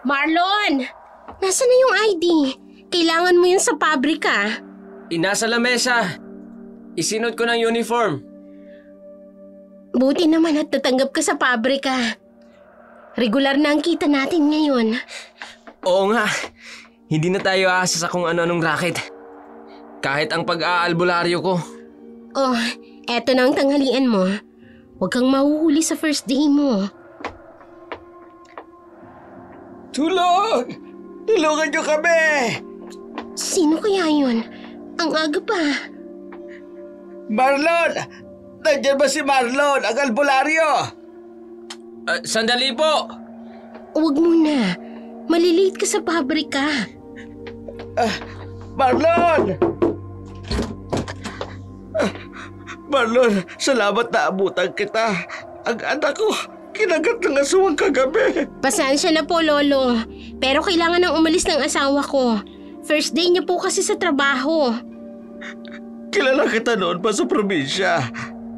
Marlon! Nasaan na yung ID? Kailangan mo yun sa pabrika. Inasa lamesa. Isinot ko ng uniform. Buti naman at tatanggap ka sa pabrika. Regular na ang kita natin ngayon. Oo nga. Hindi na tayo aasa sa kung ano-anong racket. Kahit ang pag-aalbularyo ko. Oh, eto na ang tanghalian mo. Huwag kang mahuhuli sa first day mo. Tulong! Tulungan niyo kami! Sino kaya yun? Ang aga pa. Marlon! Nandiyan ba si Marlon, ang albularyo? Sandali po! Huwag muna. Malilate ka sa pabrika. Marlon! Marlon, salamat na abutan kita. Ang anak ko, kinagat ng aswang kagabi. Pasensya na po, Lolo. Pero kailangan nang umalis ng asawa ko. First day niya po kasi sa trabaho. Kilala kita noon pa sa probinsya.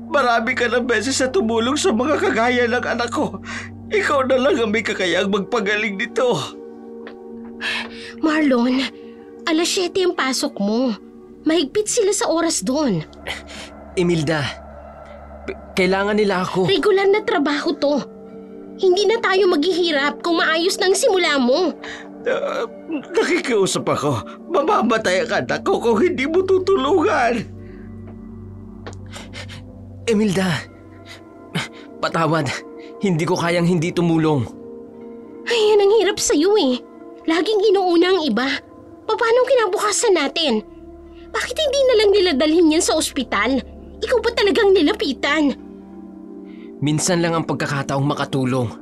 Marami ka ng beses na tumulong sa mga kagaya ng anak ko. Ikaw na lang ang may kakayang magpagaling nito. Marlon, alas 7 ang pasok mo. Mahigpit sila sa oras doon. Imelda, kailangan nila ako. Regular na trabaho to. Hindi na tayo maghihirap kung maayos ng simula mo. Nakikiusap ako. Mamamatay ang anak ko kung hindi mo tutulungan. Imelda, patawad. Hindi ko kayang hindi tumulong. Ay, yan ang hirap sa'yo eh. Laging inuuna ang iba. Paano kinabukasan natin? Bakit hindi na lang nila dalhin yan sa ospital? Ikaw ba talagang nilapitan? Minsan lang ang pagkakataong makatulong.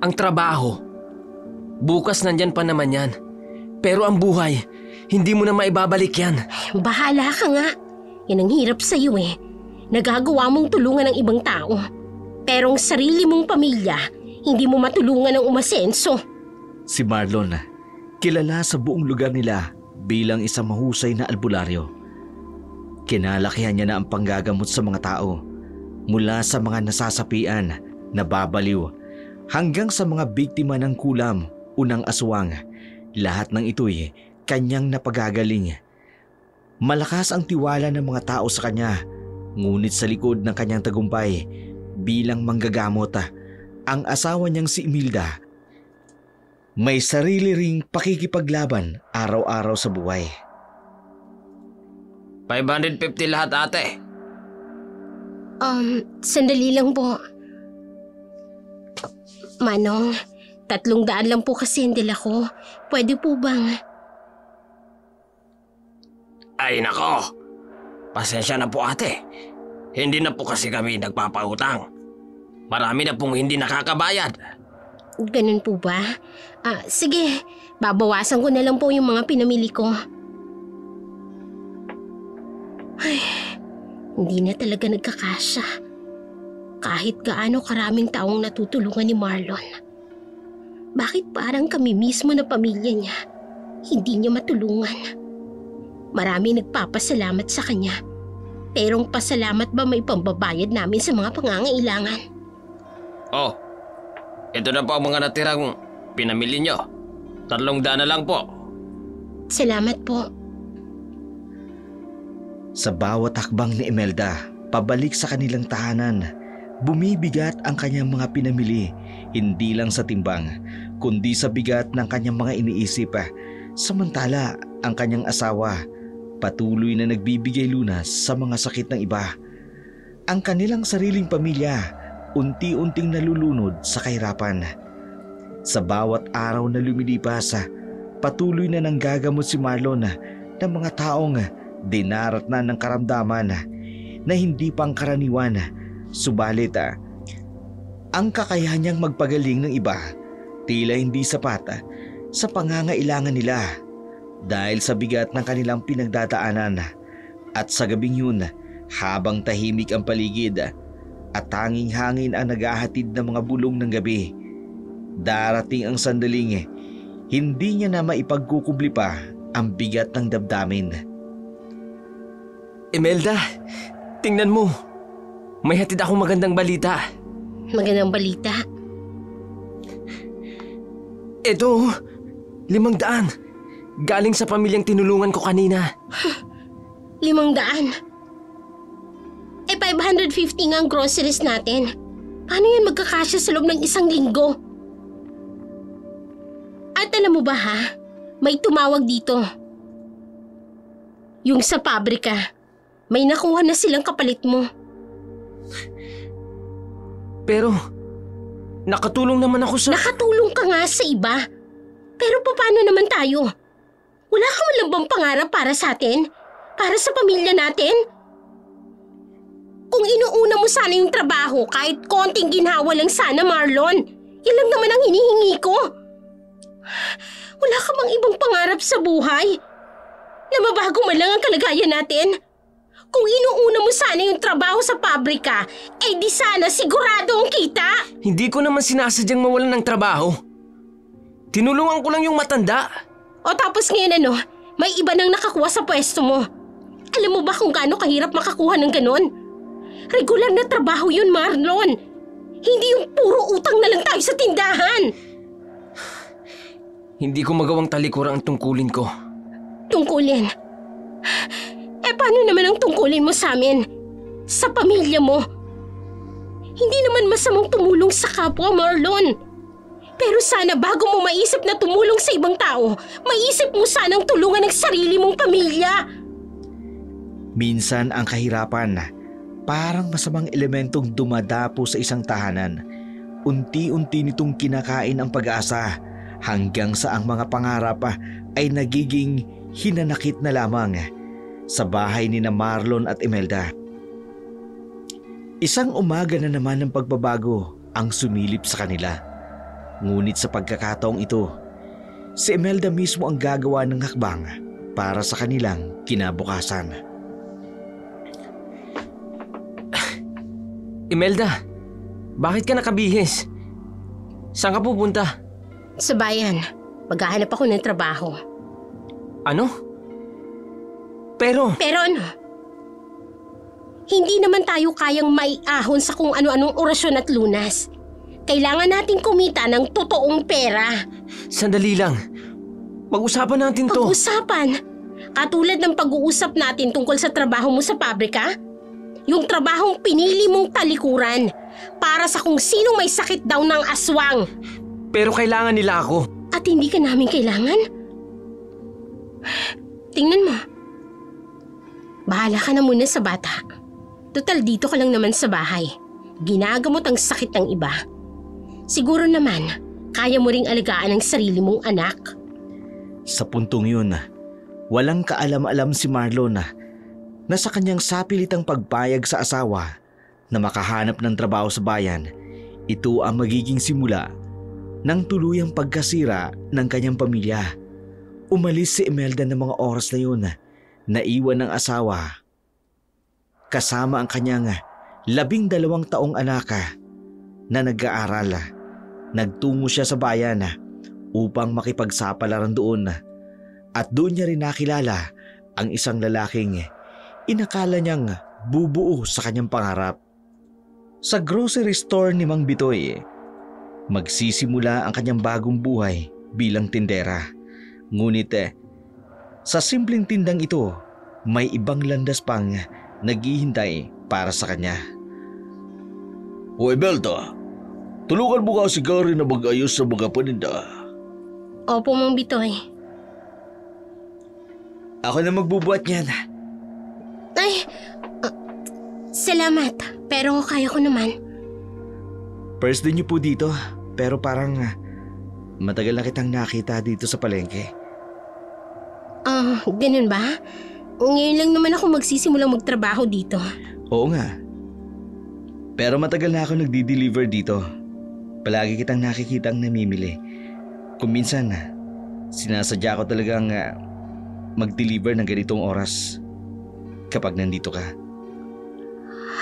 Ang trabaho. Bukas nandyan pa naman yan. Pero ang buhay, hindi mo na maibabalik yan. Bahala ka nga. Yan ang hirap sa'yo eh. Nagagawa mong tulungan ng ibang tao. Pero ang sarili mong pamilya, hindi mo matulungan ng umasenso. Si Marlon, kilala sa buong lugar nila bilang isang mahusay na albularyo. Kinalakihan niya na ang panggagamot sa mga tao, mula sa mga nasasapian, nababaliw, hanggang sa mga biktima ng kulam o ng aswang. Lahat ng ito'y kanyang napagagaling. Malakas ang tiwala ng mga tao sa kanya, ngunit sa likod ng kanyang tagumpay bilang manggagamot, ang asawa niyang si Imelda may sarili ring pakikipaglaban araw-araw sa buhay. 550 lahat, ate. Sandali lang po. Manong, 300 lang po kasi ang dala ko. Pwede po bang? Ay nako. Pasensya na po, ate. Hindi na po kasi kami nagpapautang. Marami na pong hindi nakakabayad. Ganun po ba? Sige, babawasan ko na lang po yung mga pinamili ko. Ay, hindi na talaga nagkakasya. Kahit gaano karaming taong natutulungan ni Marlon. Bakit parang kami mismo na pamilya niya, hindi niya matulungan? Marami nagpapasalamat sa kanya. Pero ang pasalamat ba may pambabayad namin sa mga pangangailangan? Oh, ito na po ang mga natirang pinamili nyo. 300 na lang po. Salamat po. Sa bawat hakbang ni Imelda, pabalik sa kanilang tahanan, bumibigat ang kanyang mga pinamili, hindi lang sa timbang, kundi sa bigat ng kanyang mga iniisip. Samantala, ang kanyang asawa, patuloy na nagbibigay lunas sa mga sakit ng iba. Ang kanilang sariling pamilya, unti-unting nalulunod sa kahirapan. Sa bawat araw na lumilipas, patuloy na nanggagamot si Marlon ng mga taong dinarat na ng karamdaman na hindi pangkaraniwan. Subalit, ang kakayahan niyang magpagaling ng iba tila hindi sapat sa pangangailangan nila dahil sa bigat ng kanilang pinagdadaanan. At sa gabing yun, habang tahimik ang paligid at tanging hangin ang naghahatid ng mga bulong ng gabi, darating ang sandaling hindi niya na maipagkukubli pa ang bigat ng damdamin. Imelda, tingnan mo. May hatid akong magandang balita. Magandang balita? Eto, 500. Galing sa pamilyang tinulungan ko kanina. 500? 550 nga ang groceries natin. Paano yan magkakasya sa loob ng 1 linggo? At alam mo ba ha, may tumawag dito. Yung sa pabrika, may nakuha na silang kapalit mo. Pero, nakatulong naman ako sa... Nakatulong ka nga sa iba. Pero paano naman tayo? Wala ka man lang bang pangarap para sa atin? Para sa pamilya natin? Kung inuuna mo sana yung trabaho, kahit konting ginhawa lang sana, Marlon. Yan lang naman ang hinihingi ko. Wala ka bang ibang pangarap sa buhay? Na mabago man lang ang kalagayan natin? Kung inuuna mo sana yung trabaho sa pabrika, di sana sigurado ang kita. Hindi ko naman sinasadyang mawalan ng trabaho. Tinulungan ko lang yung matanda. O tapos ngayon may iba nang nakakuha sa pwesto mo. Alam mo ba kung gaano kahirap makakuha ng ganon? Regular na trabaho yun, Marlon. Hindi yung puro utang na lang tayo sa tindahan. Hindi ko magawang talikuran ang tungkulin ko. Tungkulin? Paano naman ang tungkulin mo sa amin? Sa pamilya mo? Hindi naman masamang tumulong sa kapwa, Marlon. Pero sana bago mo maisip na tumulong sa ibang tao, maisip mo sanang tulungan ang sarili mong pamilya. Minsan ang kahirapan, parang masamang elementong dumadapo sa isang tahanan. Unti-unti nitong kinakain ang pag-asa hanggang sa ang mga pangarap ay nagiging hinanakit na lamang. Sa bahay ni na Marlon at Imelda, isang umaga na naman ng pagbabago ang sumilip sa kanila. Ngunit sa pagkakataong ito, si Imelda mismo ang gagawa ng hakbang para sa kanilang kinabukasan. Imelda, bakit ka nakabihis? Saan ka pupunta? Sa bayan, maghahanap ako ng trabaho. Ano? Pero ano? Hindi naman tayo kayang maiahon sa kung ano-anong orasyon at lunas. Kailangan natin kumita ng totoong pera. Sandali lang. Pag-usapan natin to. Pag-usapan? Katulad ng pag-uusap natin tungkol sa trabaho mo sa pabrika? Yung trabahong pinili mong talikuran para sa kung sinong may sakit daw ng aswang. Pero kailangan nila ako. At hindi ka namin kailangan? Tingnan mo. Bahala ka na muna sa bata. Total dito ka lang naman sa bahay. Ginagamot ang sakit ng iba. Siguro naman, kaya mo ring alagaan ang sarili mong anak. Sa puntong yun, walang kaalam-alam si Marlon na sa kanyang sapilitang pagpayag sa asawa na makahanap ng trabaho sa bayan, ito ang magiging simula ng tuluyang pagkasira ng kanyang pamilya. Umalis si Imelda ng mga oras na yun, naiwan ng asawa kasama ang kanyang 12 taong anak na nag-aaral. Nagtungo siya sa bayan upang makipagsapalaran doon at doon niya rin nakilala ang isang lalaking inakala niyang bubuo sa kanyang pangarap. Sa grocery store ni Mang Bitoy, magsisimula ang kanyang bagong buhay bilang tindera. Ngunit sa simpleng tindang ito, may ibang landas pang naghihintay para sa kanya. O Imelda, tulungan mo kasi Gary na mag-ayos sa mga paninda. Opo, Mang Bitoy. Ako na magbubuhat niyan. Ay, salamat. Pero kaya ko naman. First din niyo po dito, pero parang matagal na kitang nakita dito sa palengke. Ganun ba? Ngayon lang naman ako magsisimulang magtrabaho dito. Oo nga. Pero matagal na ako nagdi-deliver dito. Palagi kitang nakikitang namimili. Kung minsan, sinasadya ko talagang mag-deliver ng ganitong oras kapag nandito ka.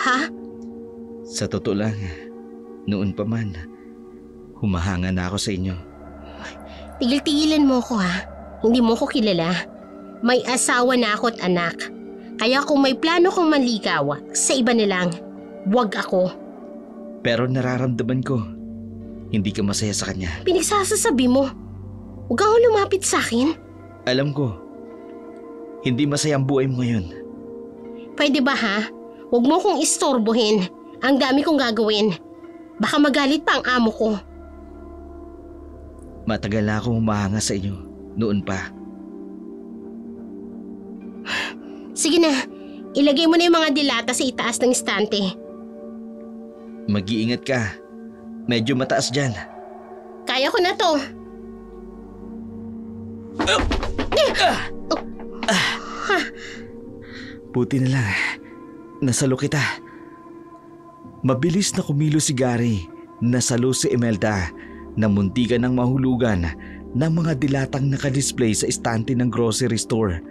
Ha? Sa totoo lang, noon pa man, humahanga na ako sa inyo. Tigil-tigilan mo ko ha. Hindi mo ko kilala. May asawa na ako at anak. Kaya kung may plano kong manligaw, sa iba na lang, wag ako. Pero nararamdaman ko, hindi ka masaya sa kanya. Pinagsasasabi mo, Huwag kang lumapit sa akin. Alam ko, hindi masaya ang buhay mo ngayon. Pwede ba ha? Huwag mo kong istorbohin. Ang dami kong gagawin. Baka magalit pa ang amo ko. Matagal na akong humahanga sa inyo. Noon pa. Sige na, ilagay mo na yung mga dilata sa itaas ng istante. Mag-iingat ka. Medyo mataas dyan. Kaya ko na to. Buti na lang. Nasalo kita. Mabilis na kumilo si Gary. Nasalo si Imelda na muntikan ng mahulugan ng mga dilatang nakadisplay sa istante ng grocery store.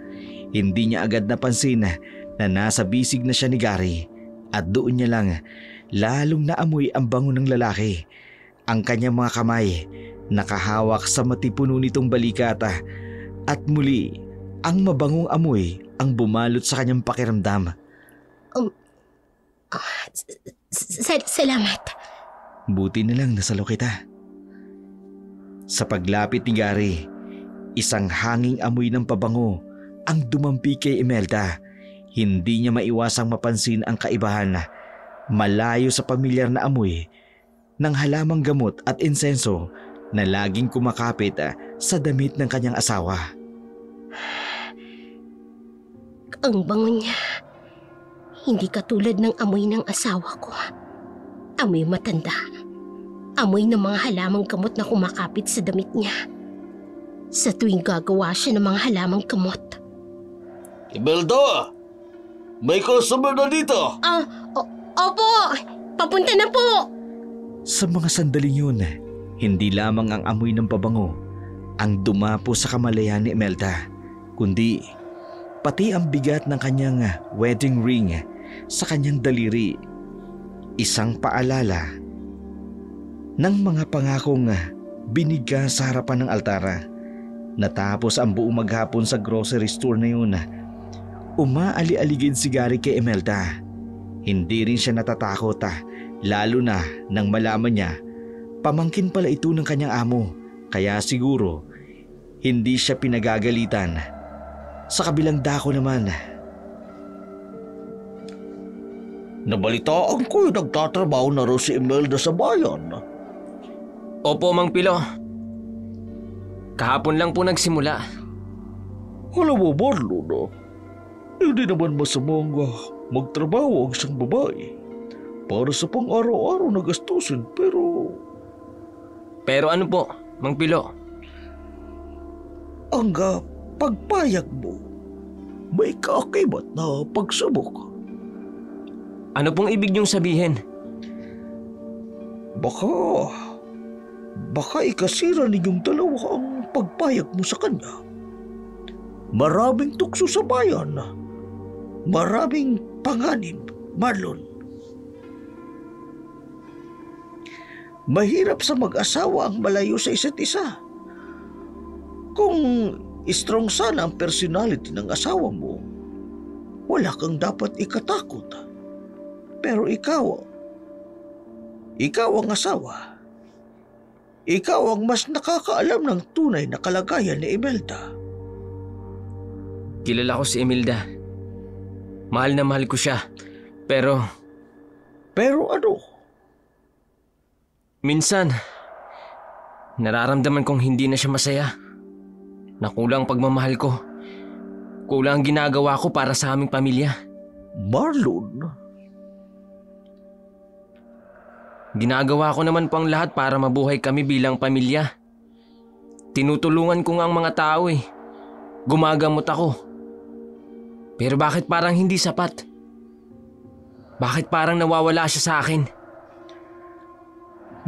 Hindi niya agad napansin na nasa bisig na siya ni Gary at doon niya lang lalong naamoy ang bango ng lalaki. Ang kanyang mga kamay nakahawak sa matipuno nitong balikata at muli ang mabangong amoy ang bumalot sa kanyang pakiramdam. Salamat. Buti na lang nasalo kita. Sa paglapit ni Gary, isang hanging amoy ng pabango ang dumampi kay Imelda. Hindi niya maiwasang mapansin ang kaibahan malayo sa pamilyar na amoy ng halamang gamot at insenso na laging kumakapit sa damit ng kanyang asawa. Ang bango niya. Hindi katulad ng amoy ng asawa ko. Amoy matanda. Amoy ng mga halamang gamot na kumakapit sa damit niya. Sa tuwing gagawa siya ng mga halamang gamot. Imelda! May customer na dito! Opo! Papunta na po! Sa mga sandaling yun, hindi lamang ang amoy ng pabango ang dumapo sa kamalayan ni Imelda, kundi pati ang bigat ng kanyang wedding ring sa kanyang daliri. Isang paalala ng mga pangakong binigay sa harapan ng altara. Natapos ang buong maghapon sa grocery store na yun, umaali-aligid si Gary kay Imelda. Hindi rin siya natatakot lalo na nang malaman niya pamangkin pala ito ng kanyang amo, kaya siguro hindi siya pinagagalitan. Sa kabilang dako naman, Nabalitaan ko nagtatrabaho na raw si Imelda sa bayan. Opo, Mang Pilo. Kahapon lang po nagsimula. Alam mo, Marlon, hindi naman masamang magtrabaho ang isang babae para sa pang-araw-araw na gastusin, pero Pero ano po, Mang Pilo? ang pagpayag mo may kaakibat na pagsubok. Ano pong ibig niyong sabihin? Baka ikasira ninyong dalawa ang pagpayag mo sa kanya. Maraming tukso sa bayan. Maraming panganib, Marlon. Mahirap sa mag-asawa ang malayo sa isa't isa. Kung strong sana ang personality ng asawa mo, wala kang dapat ikatakot. Pero ikaw ang asawa. Ikaw ang mas nakakaalam ng tunay na kalagayan ni Imelda. Kilala ko si Imelda. Mahal na mahal ko siya. Pero ano? minsan, nararamdaman kong hindi na siya masaya. Nakulang pagmamahal ko. Kulang ang ginagawa ko para sa aming pamilya. Marlon, Ginagawa ko naman po ang lahat para mabuhay kami bilang pamilya. Tinutulungan ko nga ang mga tao eh. Gumagamot ako. Pero bakit parang hindi sapat? Bakit parang nawawala siya sa akin?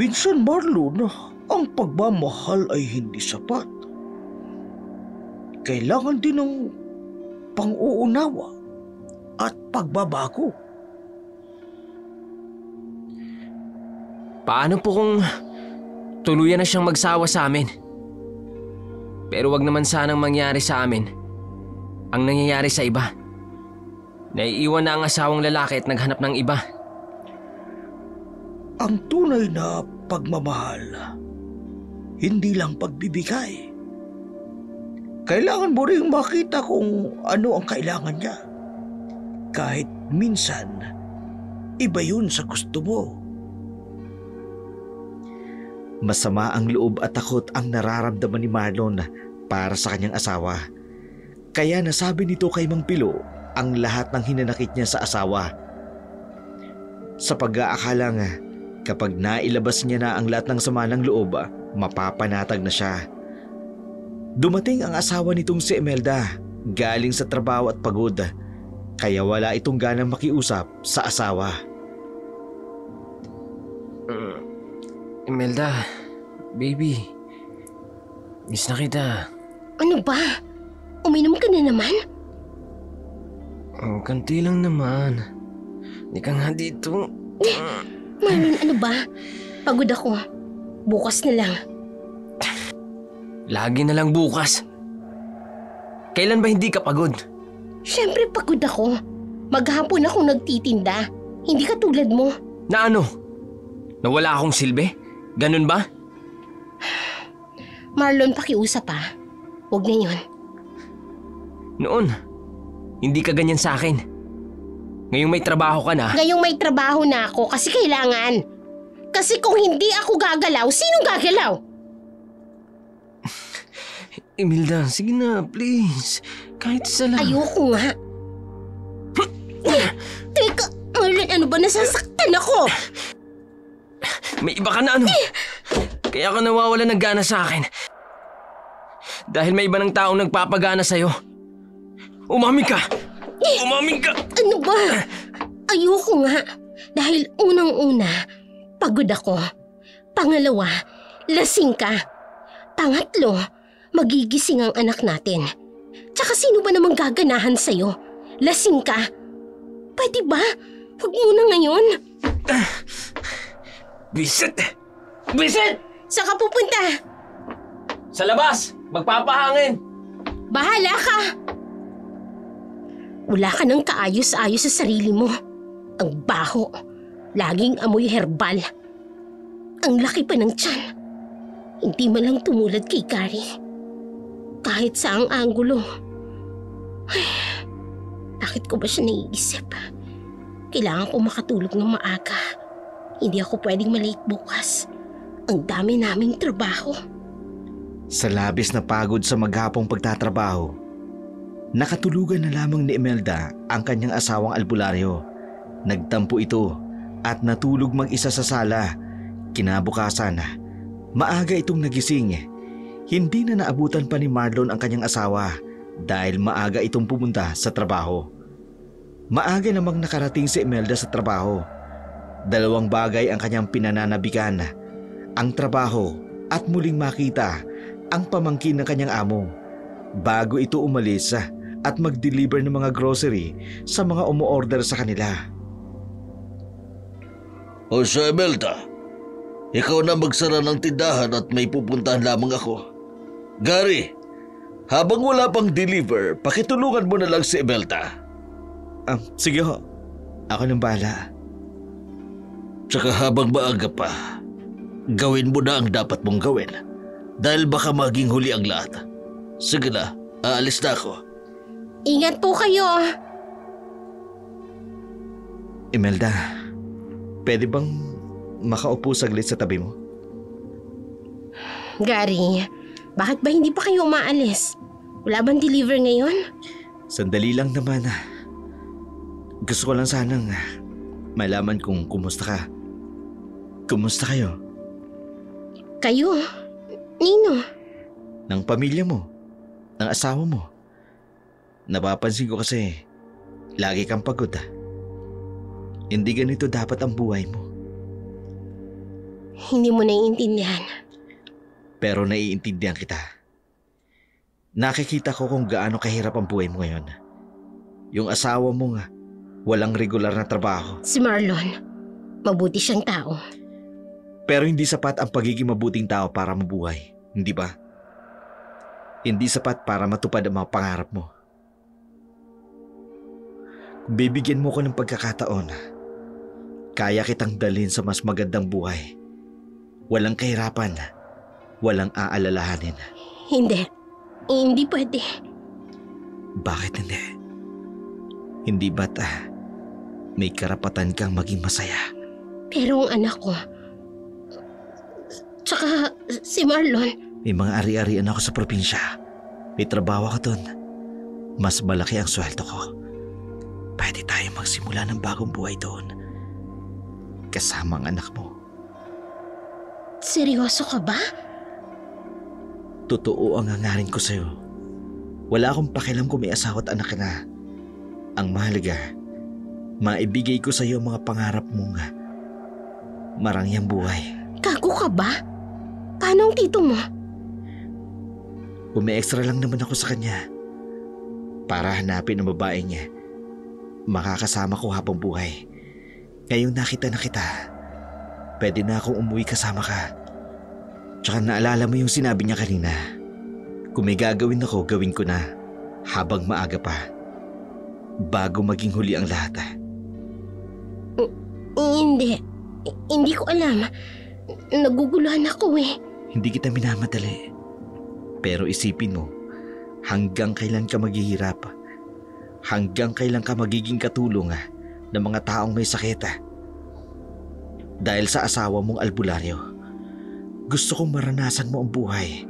minsan Marlon, ang pagmamahal ay hindi sapat. Kailangan din ng pang-uunawa at pagbabago. Paano po kung tuluyan na siyang magsawa sa amin? Pero wag naman sanang mangyari sa amin ang nangyayari sa iba. Naiiwan na ang asawang lalaki at naghanap ng iba. Ang tunay na pagmamahal, hindi lang pagbibigay, Kailangan mo rin makita kung ano ang kailangan niya. Kahit minsan, iba yun sa gusto mo. Masama ang loob at takot ang nararamdaman ni Marlon para sa kanyang asawa. Kaya nasabi nito kay Mang Pilo ang lahat ng hinanakit niya sa asawa. Sa pag-aakalang kapag nailabas niya na ang lahat ng sama ng loob, mapapanatag na siya. Dumating ang asawa nitong si Imelda galing sa trabaho at pagod, kaya wala itong ganang makiusap sa asawa. Imelda, baby. Miss na kita. Ano ba? Uminom ka na naman? Kanti lang naman. Hindi ka nga dito. Marlon, ano ba? Pagod ako. Bukas na lang. Lagi na lang bukas. Kailan ba hindi ka pagod? Siyempre pagod ako. Maghapon akong nagtitinda. Hindi ka tulad mo. Na ano? Nawala akong silbi? Ganun ba? Marlon, pakiusap ha. Huwag na yun. Noon, hindi ka ganyan sa akin. Ngayong may trabaho ka na. Ngayong may trabaho na ako kasi kailangan. Kasi kung hindi ako gagalaw, sinong gagalaw? Imelda, sige na, please. Kahit isa lang. Ayoko nga. Teka, Marlon, ano ba? Nasasaktan ako. May iba ka na ano? Kaya ka nawawala ng gana sa akin. Dahil may iba ng taong nagpapagana sa'yo. Umamin ka! Umamin ka! Ano ba? Ayoko nga. Dahil unang-una, pagod ako. Pangalawa, lasing ka. Pangatlo, magigising ang anak natin. Tsaka sino ba namang gaganahan sa'yo? Lasing ka. Pwede ba? Huwag muna ngayon. Visit! Visit! Saan ka pupunta? Sa labas! Magpapahangin! Bahala ka! Wala ka ng kaayos-ayos sa sarili mo. Ang baho. Laging amoy herbal. Ang laki pa ng tiyan. Hindi man lang tumulad kay Gary. Kahit saang anggulo. Ay, bakit ko ba siya naiisip? Kailangan ko makatulog ng maaga. Hindi ako pwedeng malate bukas. Ang dami naming trabaho. Sa labis na pagod sa maghapong pagtatrabaho, nakatulugan na lamang ni Imelda ang kanyang asawang albularyo. Nagtampo ito at natulog mag-isa sa sala. Kinabukasan, maaga itong nagising. Hindi na naabutan pa ni Marlon ang kanyang asawa dahil maaga itong pumunta sa trabaho. Maaga namang nakarating si Imelda sa trabaho. Dalawang bagay ang kanyang pinananabikan, ang trabaho at muling makita ang pamangkin ng kanyang amo bago ito umalis at mag-deliver ng mga grocery sa mga umu-order sa kanila. O siya, Imelda, ikaw na magsara ng tindahan at may pupuntahan lamang ako. Gary, habang wala pang deliver, pakitulungan mo na lang si Imelda. Sige ho, ako nang bahala. Tsaka habang maaga pa, gawin mo na ang dapat mong gawin. Dahil baka maging huli ang lahat. Sige na, aalis na ako. Ingat po kayo. Imelda, pwede bang makaupo saglit sa tabi mo? Gary, bakit ba hindi pa kayo umaalis? Wala bang deliver ngayon? Sandali lang naman. Gusto ko lang sanang malaman kung kumusta ka. Kumusta kayo? Kayo? Nino? Ng pamilya mo? Ng asawa mo? Napapansin ko kasi lagi kang pagod. Hindi ganito dapat ang buhay mo. Hindi mo naiintindihan. Pero naiintindihan kita. Nakikita ko kung gaano kahirap ang buhay mo ngayon. Yung asawa mo nga, walang regular na trabaho. Si Marlon, mabuti siyang tao. Pero hindi sapat ang pagiging mabuting tao para mabuhay, hindi ba? Hindi sapat para matupad ang mga pangarap mo. Kung bibigyan mo ko ng pagkakataon, kaya kitang dalhin sa mas magandang buhay. Walang kahirapan, walang aalalahanin. Hindi. Hindi pwede. Bakit hindi? Hindi ba't may karapatan kang maging masaya? Pero ang anak ko, tsaka si Marlon, May mga ari-arian ako sa probinsya. May trabaho ako dun. Mas malaki ang sweldo ko. Pwede tayo magsimula ng bagong buhay doon. Kasama ang anak mo. seryoso ka ba? Totoo ang hangarin ko sa'yo. Wala akong pakialam kung may asawa at anak ka na. Ang mahalaga, maibigay ko sa'yo ang mga pangarap mong marangyang buhay. Gago ka ba? Paano ang tito mo? Umi-extra lang naman ako sa kanya para hanapin ang babaeng niya. Makakasama ko habang buhay. Ngayong nakita na kita, pwede na akong umuwi kasama ka. Tsaka naalala mo yung sinabi niya kanina. Kung may gagawin ako, gawin ko na habang maaga pa. Bago maging huli ang lahat. Hindi. Hindi ko alam. Naguguluhan ako eh. Hindi kita minamadali. Pero isipin mo, hanggang kailan ka maghihirap? Hanggang kailan ka magiging katulong ng mga taong may sakit? Dahil sa asawa mong albularyo, gusto kong maranasan mo ang buhay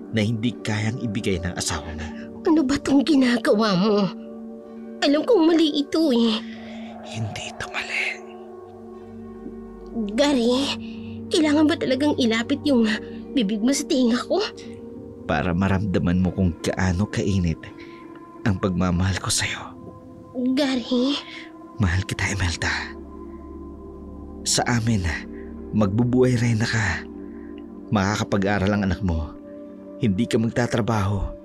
na hindi kayang ibigay ng asawa mo. Ano ba tong ginagawa mo? Alam kong mali ito eh. Hindi ito mali. Gary, kailangan ba talagang ilapit yung bibig mo sa tinga ko? Para maramdaman mo kung gaano kainit ang pagmamahal ko sa'yo. Gary, Mahal kita, Imelda. Sa amin, magbubuhay rin na ka. Makakapag-aral ang anak mo. Hindi ka magtatrabaho.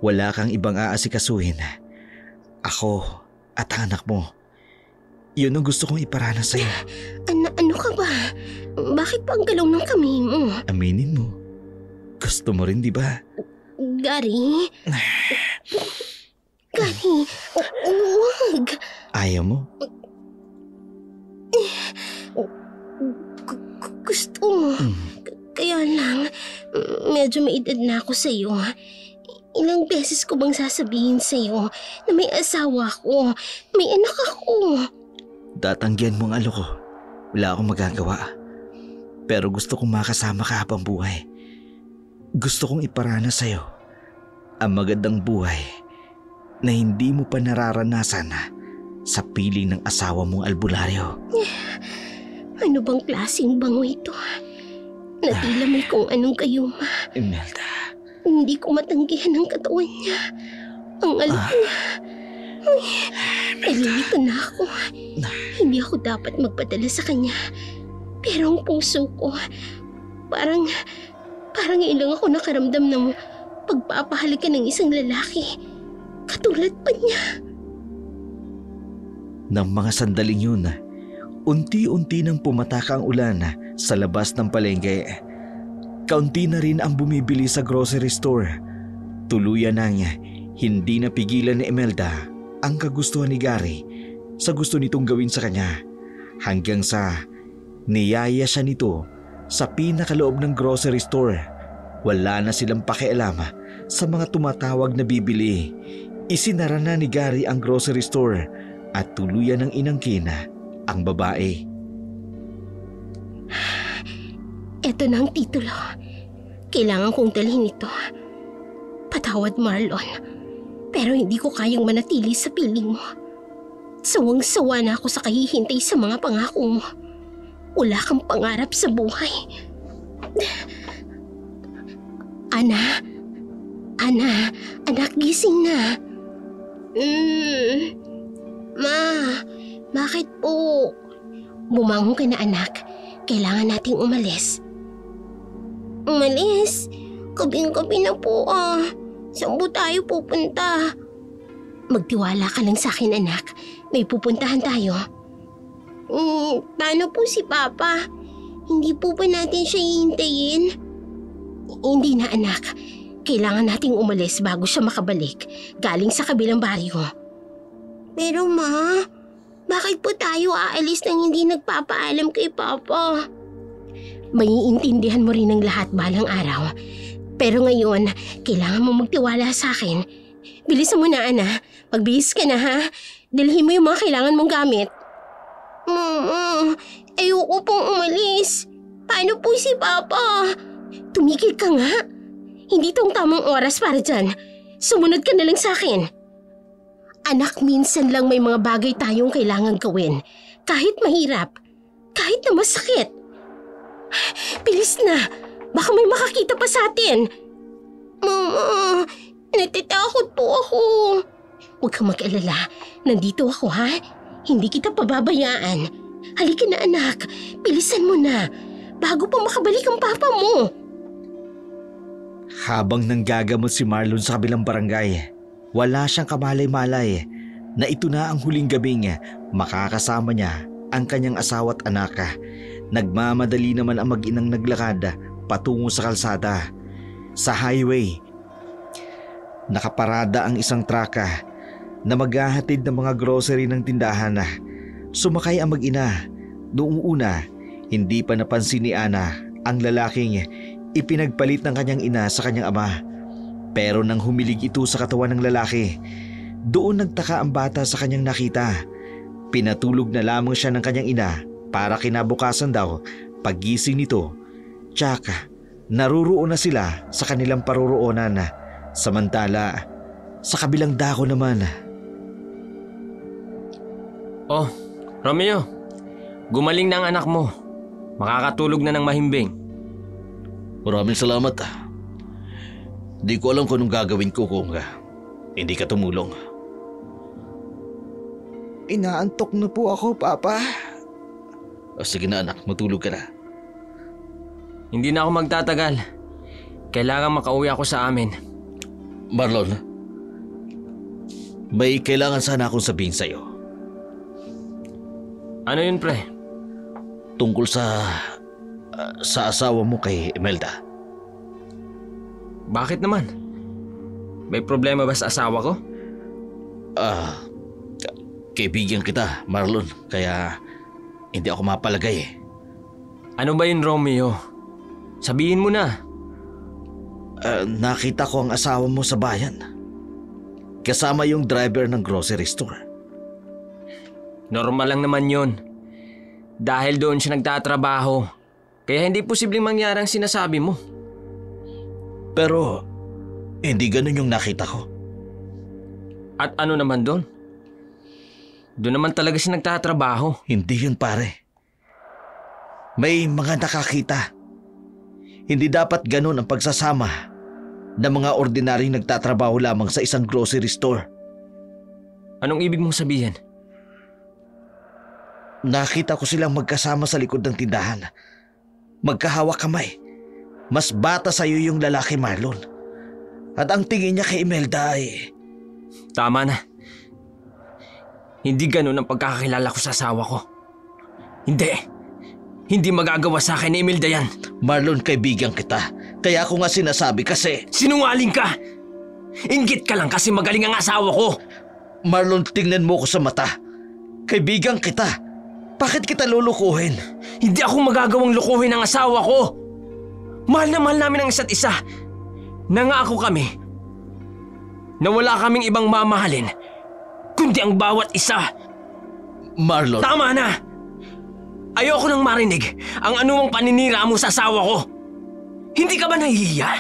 Wala kang ibang aasikasuhin. Ako at ang anak mo. Yun ang gusto kong iparana sa'yo. ano ka ba? Bakit pa ang galaw ng kamay mo? Aminin mo. Gusto mo rin, di ba? Gary? Gary, huwag. Ayaw mo? Gusto mo. Kaya lang, medyo may edad na ako sa'yo. Ilang beses ko bang sasabihin sa'yo na may asawa ko, may anak ako. Tatanggihan mo ang alo ko. Wala akong magagawa. Pero gusto kong makasama ka habang buhay. Gusto kong iparana sa'yo ang magandang buhay na hindi mo pa nararanasan sa piling ng asawa mong albularyo. Ano bang klaseng bango ito? Natila may kung anong kayuma. Imelda. Hindi ko matanggihan ang katawan niya. Ang alam niya. Nalilito na ako. Hindi ako dapat magpadala sa kanya. Pero ang puso ko, parang ilang ako nakaramdam ng pagpapahalaga ng isang lalaki. Katulad pa niya. Nang mga sandaling yun, unti-unti nang pumatak ang ulan sa labas ng palengke. Kaunti na rin ang bumibili sa grocery store. Tuluyan nang hindi napigilan ni Imelda ang kagustuhan ni Gary sa gusto nitong gawin sa kanya. Hanggang sa niyaya siya nito sa pinakaloob ng grocery store. Wala na silang pakialam sa mga tumatawag na bibili. Isinara na ni Gary ang grocery store at tuluyan ng inangkin ang babae. Eto na ang titulo. Kailangan kong dalhin ito. Patawad, Marlon. Pero hindi ko kayang manatili sa piling mo. Sawang-sawa na ako sa kahihintay sa mga pangako mo. Wala kang pangarap sa buhay. Anak, gising na. Ma, bakit po? Bumangon ka na, anak. Kailangan nating umalis. Umalis? Kabing-gabi na po Saan po tayo pupunta? Magtiwala ka lang sa akin, anak. May pupuntahan tayo. Paano po si Papa? Hindi po ba natin siya hihintayin? Hindi na, anak. Kailangan nating umalis bago siya makabalik galing sa kabilang baryo. Pero ma, bakit po tayo aalis nang hindi nagpapaalam kay Papa? Maiintindihan mo rin ang lahat balang araw. Pero ngayon, kailangan mo magtiwala sa akin. Bilisan mo na, Ana. Magbihis ka na, ha? Dalhin mo yung mga kailangan mong gamit. Mama, ayoko pong umalis. Paano po si Papa? Tumigil ka nga. Hindi tong tamang oras para dyan. Sumunod ka na lang sa akin. Anak, minsan lang may mga bagay tayong kailangan gawin. Kahit mahirap. Kahit na masakit. Bilis na. Baka may makakita pa sa atin. Mama, natatakot po ako. Huwag kang mag-alala. Nandito ako, ha? Hindi kita pababayaan. Halika na, anak. Bilisan mo na. Bago pa makabalik ang papa mo. Habang nanggagamot si Marlon sa kabilang barangay, wala siyang kamalay-malay na ito na ang huling gabing makakasama niya ang kanyang asawa at anak. Nagmamadali naman ang mag-inang naglakad patungo sa kalsada. Sa highway, nakaparada ang isang traka na maghahatid ng mga grocery ng tindahan. Sumakay ang mag-ina. Noong una, hindi pa napansin ni Ana ang lalaking ipinagpalit ng kanyang ina sa kanyang ama. Pero nang humilig ito sa katawan ng lalaki, doon nagtaka ang bata sa kanyang nakita. Pinatulog na lamang siya ng kanyang ina para kinabukasan daw paggising nito. Tsaka naruroon na sila sa kanilang paruroonan. Samantala, sa kabilang dako naman. Oh, Romeo. Gumaling na ang anak mo. Makakatulog na ng mahimbing. Maraming salamat. Di ko alam kung anong gagawin ko kung hindi ka tumulong. Inaantok na po ako, Papa. Sige na anak, matulog ka na. Hindi na ako magtatagal. Kailangan makauwi ako sa amin. Marlon, may kailangan sana akong sabihin sa'yo. Ano yun, pre? Tungkol sa asawa mo kay Imelda. Bakit naman? May problema ba sa asawa ko? Kaibigan kita, Marlon, kaya hindi ako mapalagay eh. Ano ba yun, Romeo? Sabihin mo na. Nakita ko ang asawa mo sa bayan. Kasama yung driver ng grocery store. Normal lang naman yun. Dahil doon siya nagtatrabaho. Kaya hindi posibleng mangyari ang sinasabi mo. Pero hindi ganun yung nakita ko. At ano naman doon? Doon naman talaga siya nagtatrabaho. Hindi yun pare. May mga nakakita. Hindi dapat ganun ang pagsasama ng mga ordinaryong nagtatrabaho lamang sa isang grocery store. Anong ibig mong sabihin? Nakita ko silang magkasama sa likod ng tindahan. Magkahawak kamay. Mas bata sa'yo yung lalaki, Marlon. At ang tingin niya kay Imelda ay... Tama na. Hindi ganun ang pagkakakilala ko sa asawa ko. Hindi. Hindi magagawa sa akin ni Imelda yan. Marlon, kaibigan kita. Kaya ako nga sinasabi kasi... Sinungaling ka! Inggit ka lang kasi magaling ang asawa ko. Marlon, tingnan mo ko sa mata. Kaibigan kita. Bakit kita lulukuhin? Hindi ako magagawang lukuhin ang asawa ko. Mahal na mahal namin ang isa't isa. Nangako kami na wala kaming ibang mamahalin kundi ang bawat isa. Marlon... Tama na! Ayoko nang marinig ang anumang paninira mo sa asawa ko. Hindi ka ba nahihiya?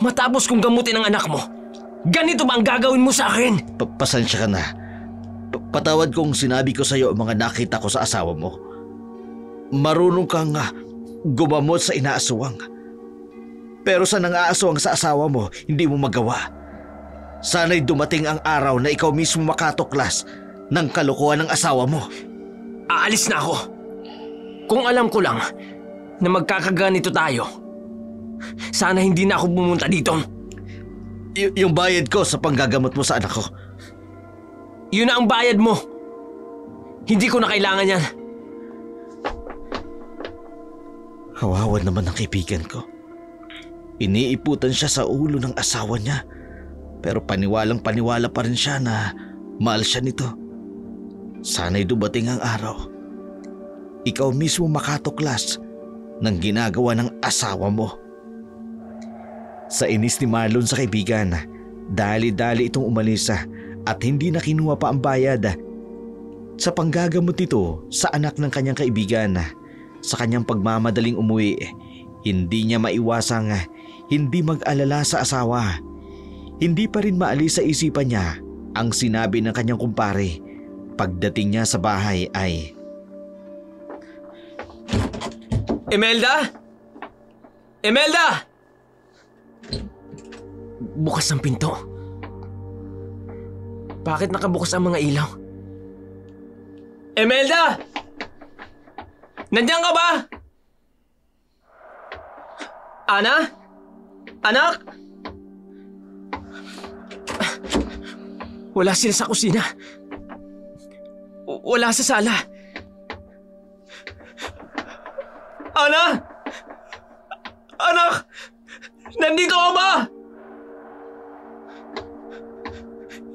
Matapos kong gamutin ang anak mo, ganito ba ang gagawin mo sa akin? Pasensya ka na. Patawad kung sinabi ko sa iyo ang mga nakita ko sa asawa mo. Marunong kang gumamot sa inaaswang. Pero sa nangaaswang sa asawa mo, hindi mo magawa. Sana'y dumating ang araw na ikaw mismo makatuklas ng kalokohan ng asawa mo. Aalis na ako. Kung alam ko lang na magkakaganito tayo, sana hindi na ako pumunta dito. Yung bayad ko sa panggagamot mo sa anak ko. Yun na ang bayad mo. Hindi ko na kailangan yan. Kawawa naman ang kaibigan ko. Iniiputan siya sa ulo ng asawa niya. Pero paniwalang paniwala pa rin siya na mahal siya nito. Sana'y dumating ang araw. Ikaw mismo makatuklas ng ginagawa ng asawa mo. Sa inis ni Marlon sa kaibigan, dali-dali itong umalis at hindi na kinuha pa ang bayad sa panggagamot nito sa anak ng kanyang kaibigan. Sa kanyang pagmamadaling umuwi, hindi niya maiwasang hindi mag-alala sa asawa. Hindi pa rin maalis sa isipan niya ang sinabi ng kanyang kumpare. Pagdating niya sa bahay ay, Imelda? Imelda! Bukas ang pinto. Bakit nakabukas ang mga ilaw? Imelda! Nandiyan ka ba? Ana? Anak? Wala sila sa kusina. Wala sa sala. Ana? Anak! Nandito ka ba?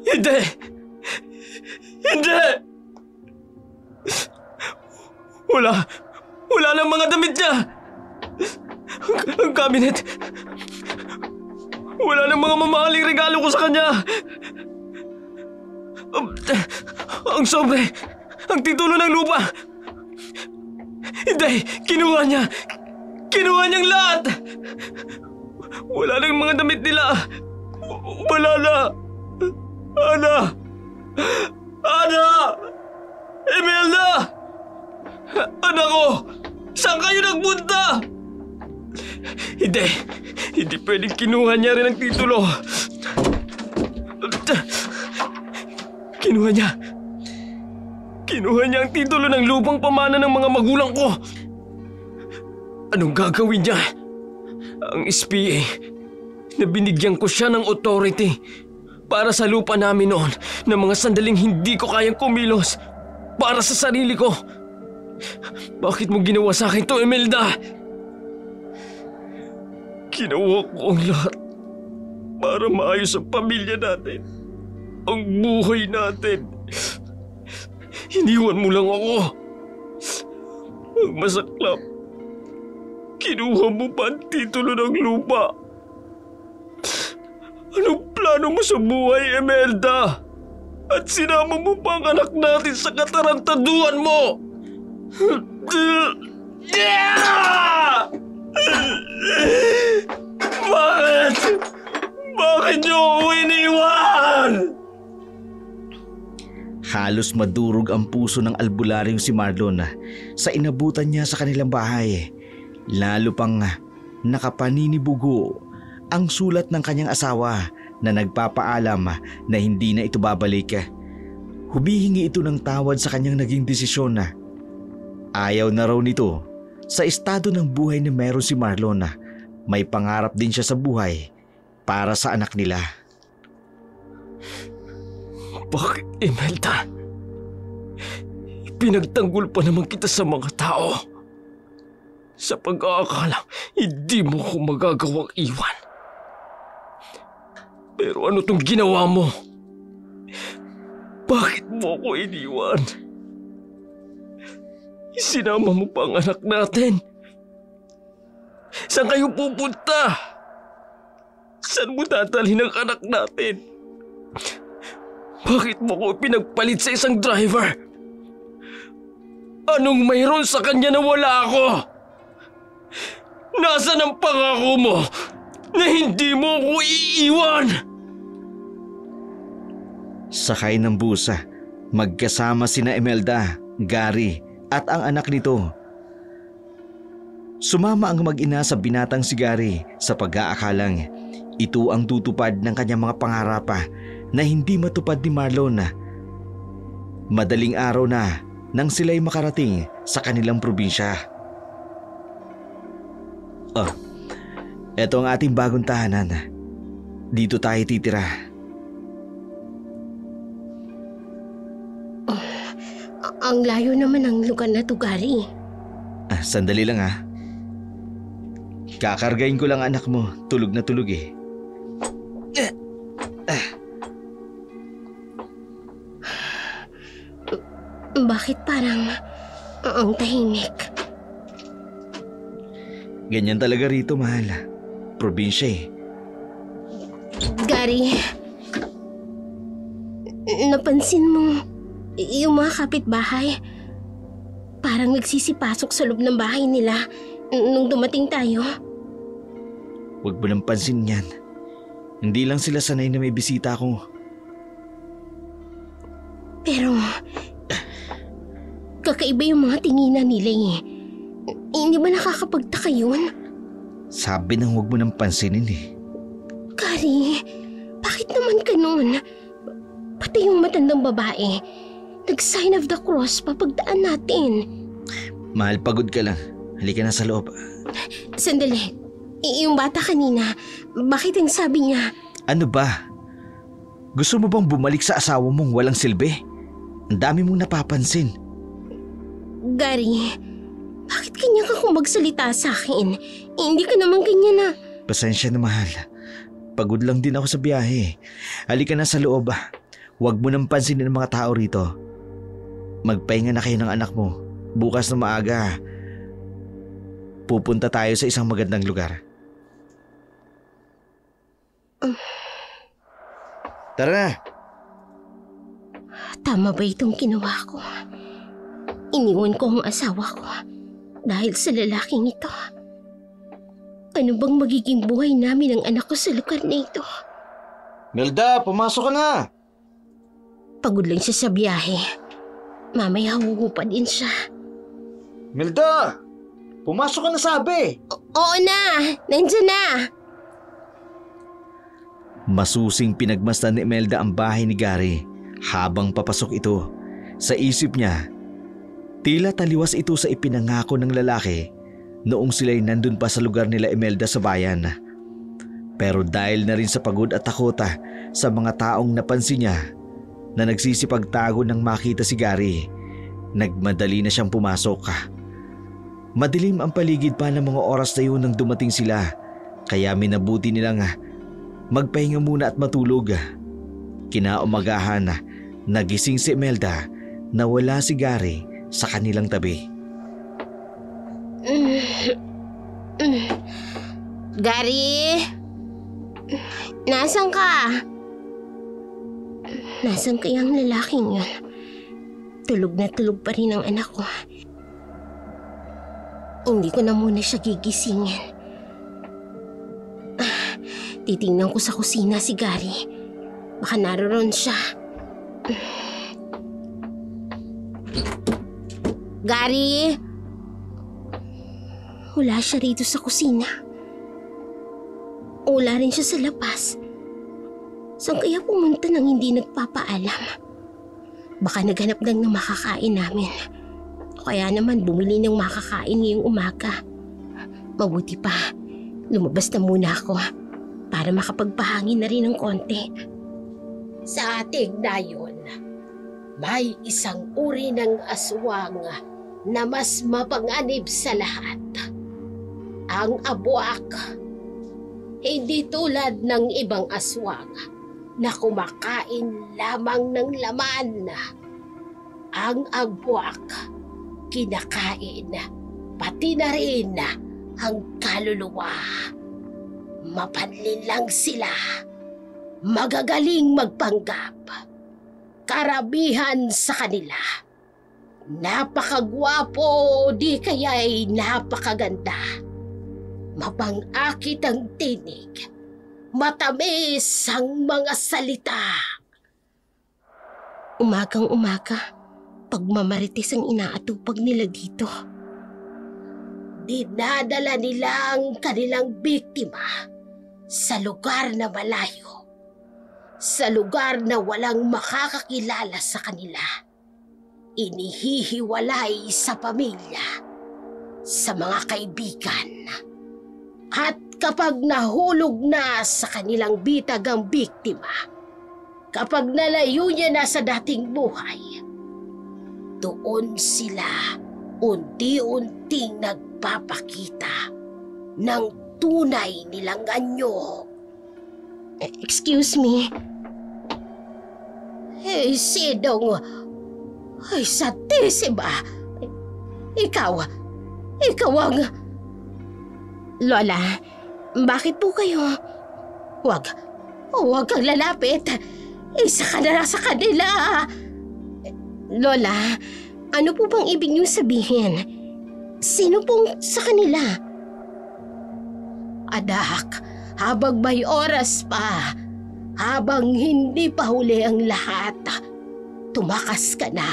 Hindi! Hindi! Wala ng mga damit niya! Ang cabinet! Wala ng mga mamahaling regalo ko sa kanya! Ang sobre! Ang titulo ng lupa! Hindi! Kinuha niya! Kinuha niyang lahat! Wala ng mga damit nila! Wala na! Ana! Ana! Imelda! Anak ko! Saan kayo nagpunta? Hindi pwedeng kinuha niya rin ang titulo. Kinuha niya ang titulo ng lupang pamana ng mga magulang ko. Anong gagawin niya? Ang SPA na binigyan ko siya ng authority para sa lupa namin noon ng mga sandaling hindi ko kayang kumilos para sa sarili ko. Bakit mo ginawa sa akin to, Imelda? Ginawa ko ang lahat para maayos ang pamilya natin, ang buhay natin. Iniwan mo lang ako. Ang masaklap, kinuha mo pa ang titulo ng lupa. Anong plano mo sa buhay, Imelda? At sinama mo pa ang anak natin sa katarantaduhan mo! Bakit? Bakit niyo ako iniwan? halos madurog ang puso ng albularyong si Marlon sa inabutan niya sa kanilang bahay. Lalo pang nakapaninibugo ang sulat ng kanyang asawa na nagpapaalam na hindi na ito babalik. Humihingi ito ng tawad sa kanyang naging desisyon. Ayaw na raw nito sa estado ng buhay na meron si Marlon. May pangarap din siya sa buhay para sa anak nila. Bakit, Imelda? Pinagtanggol pa naman kita sa mga tao. Sa pag-aakala, hindi mo ko magagawang iwan. Pero ano tong ginawa mo? Bakit mo ko iniwan? Isinama mo pa ang anak natin. Saan kayo pupunta? Saan mo dadalhin ang anak natin? Bakit mo ko pinagpalit sa isang driver? Anong mayroon sa kanya na wala ako? Nasaan ang pangako mo na hindi mo ko iiwan? Sakay ng busa, magkasama sina Imelda, Gary at ang anak nito. Sumama ang mag-ina sa binatang si Gary sa pag-aakalang ito ang tutupad ng kanyang mga pangarap na hindi matupad ni Marlon. Madaling araw na nang sila'y makarating sa kanilang probinsya. Eto ang ating bagong tahanan. Dito tayo titira. Ang layo naman ng lugar na to, Gary. Sandali lang ha. Kakargain ko lang anak mo. Tulog na tulog eh. Bakit parang ang tahimik? Ganyan talaga rito, mahal. Probinsya eh. Gary, napansin mo yung mga kapitbahay? Parang nagsisipasok sa loob ng bahay nila nung dumating tayo. Huwag mo nang pansin yan. Hindi lang sila sanay na may bisita ko. Pero, kakaiba yung mga tinginan nila eh. Hindi ba nakakapagtaka yun? Sabi nang huwag mo nang pansinin eh. Gary, bakit naman ganun? Pati yung matandang babae, nag-sign of the cross papagdaan natin. Mahal, pagod ka lang. Halika na sa loob. Sandali, yung bata kanina, bakit ang sabi niya? Ano ba? Gusto mo bang bumalik sa asawa mong walang silbi? Ang dami mong napapansin. Gary, bakit ganyan ka kung magsalita sa akin? Hindi ka naman ganyan na. Pasensya na, mahal. Pagod lang din ako sa biyahe. Halika na sa loob. Huwag mo nang pansinin ang mga tao rito. Magpahinga na kayo ng anak mo. Bukas na maaga, pupunta tayo sa isang magandang lugar. Tara na. Tama ba itong ginawa ko? Iniwan ko ang asawa ko dahil sa lalaking ito. Ano bang magiging buhay namin ng anak ko sa lugar na ito? Melda, pumasok ka na. Pagod lang siya sa biyahe. Mamaya huhupa din siya. Melda, pumasok ka na sabi. Oo na! Nandiyan na! Masusing pinagmasdan ni Imelda ang bahay ni Gary habang papasok ito. Sa isip niya, tila taliwas ito sa ipinangako ng lalaki noong sila'y nandun pa sa lugar nila Imelda sa bayan. Pero dahil na rin sa pagod at takot sa mga taong napansin niya na nagsisipagtago nang makita si Gary, nagmadali na siyang pumasok. Madilim ang paligid pa ng mga oras na yun nang dumating sila, kaya minabuti nilang magpahinga muna at matulog. Kinaumagahan, nagising si Imelda na wala si Gary sa kanilang tabi. Gary! Nasaan ka? Nasaan kaya ang lalaking yun? Tulog na tulog pa rin ang anak ko. Hindi ko na muna siya gigisingin. Titingnan ko sa kusina si Gary. Baka naroon siya. Gary! Wala siya rito sa kusina. Wala rin siya sa labas. Saan kaya pumunta nang hindi nagpapaalam? Baka naghanap lang ng makakain namin. Kaya naman bumili ng makakain ngayong umaga. Mabuti pa, lumabas na muna ako para makapagpahangin na rin ng konti. Sa ating dayon, may isang uri ng aswang na mas mapanganib sa lahat. Ang abwak. Hindi tulad ng ibang aswang na kumakain lamang ng laman. Ang abwak, kinakain, pati na rin ang kaluluwa. Mapanlin lang sila. Magagaling magpanggap. Karamihan sa kanila. Napakagwapo, di kaya'y napakaganda. Mapangakit ang tinig. Matamis ang mga salita. Umagang-umaga, pagmamarites ang inaatupag nila dito. Dinadala nila ang kanilang biktima sa lugar na malayo. Sa lugar na walang makakakilala sa kanila. Inihihiwalay sa pamilya, sa mga kaibigan. At kapag nahulog na sa kanilang bitag ang biktima, kapag nalayo niya na sa dating buhay, doon sila unti-unting nagpapakita ng tunay nilang anyo. Excuse me. Sidong, Santisima, ikaw ang... Lola, bakit po kayo? Huwag Huwag kang lalapit. Isa ka na lang sa kanila. Lola, ano po bang ibig niyong sabihin? Sino pong sa kanila? Anak, habang may oras pa, habang hindi pa huli ang lahat, tumakas ka na.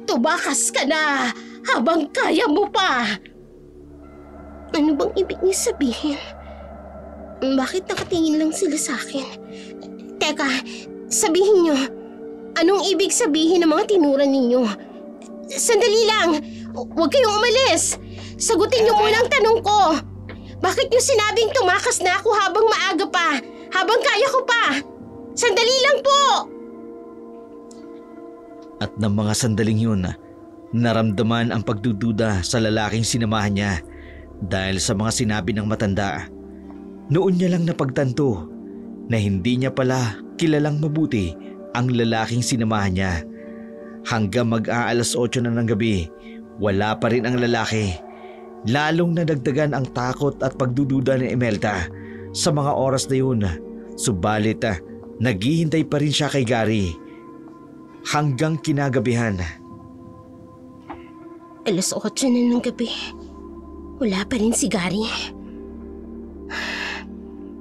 Tumakas ka na habang kaya mo pa. Ano bang ibig niyo sabihin? Bakit nakatingin lang sila sa akin? Teka, sabihin niyo, anong ibig sabihin ng mga tinuran ninyo? Sandali lang! Huwag kayong umalis! Sagutin niyo muna ang tanong ko! Bakit niyo sinabing tumakas na ako habang maaga pa? Habang kaya ko pa? Sandali lang po! At ng mga sandaling yun, naramdaman ang pagdududa sa lalaking sinamahan niya dahil sa mga sinabi ng matanda. Noon niya lang napagtanto na hindi niya pala kilalang mabuti ang lalaking sinamahan niya. Hanggang mag-aalas 8 na ng gabi, wala pa rin ang lalaki. Lalong nadagdagan ang takot at pagdududa ni Imelda sa mga oras na yun. Subalit, naghihintay pa rin siya kay Gary. Hanggang kinagabihan. Alas 8 na ng gabi. Wala pa rin si Gary.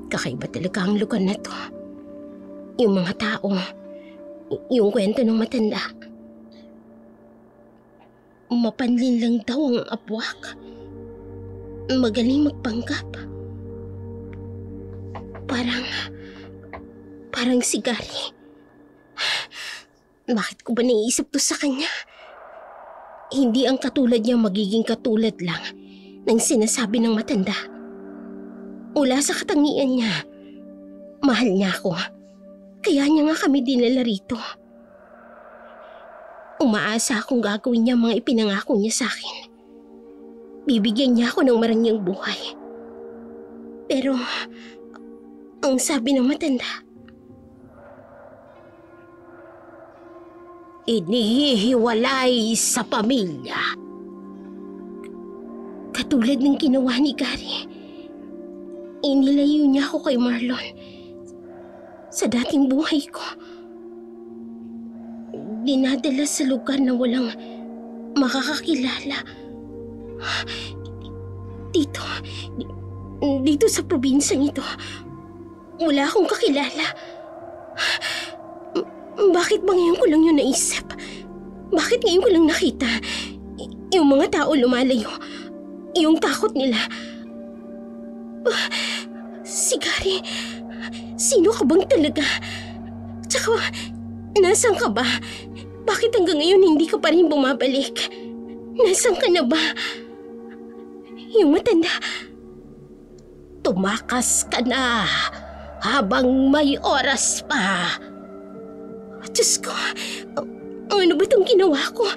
Kakaiba talaga ang lugar na to. Yung mga tao, yung kwento ng matanda. Mapanlin lang daw ang abwak. Magaling magpanggap. Parang si Gary. Bakit ko ba naiisip to sa kanya? Hindi ang katulad niya magiging katulad lang ng sinasabi ng matanda. Mula sa katangian niya, mahal niya ako. Kaya niya nga kami dinala rito. Umaasa akong gagawin niya mga ipinangako niya sa akin. Bibigyan niya ako ng marangyang buhay. Pero, ang sabi ng matanda, inihiwalay sa pamilya. katulad ng ginawa ni Gary, inilayo niya ako kay Marlon. Sa dating buhay ko, dinadala sa lugar na walang makakakilala. Dito sa probinsyang ito, wala akong kakilala. Bakit ba ngayon ko lang yun naisip? Bakit ngayon ko lang nakita? Yung mga tao lumalayo, yung takot nila. Si Gary, sino ka bang talaga? Tsaka, nasan ka ba? Bakit hanggang ngayon hindi ka pa rin bumabalik? Nasan ka na ba? Yung matanda. Tumakas ka na habang may oras pa. Diyos ko, ano ba itong ginawa ko?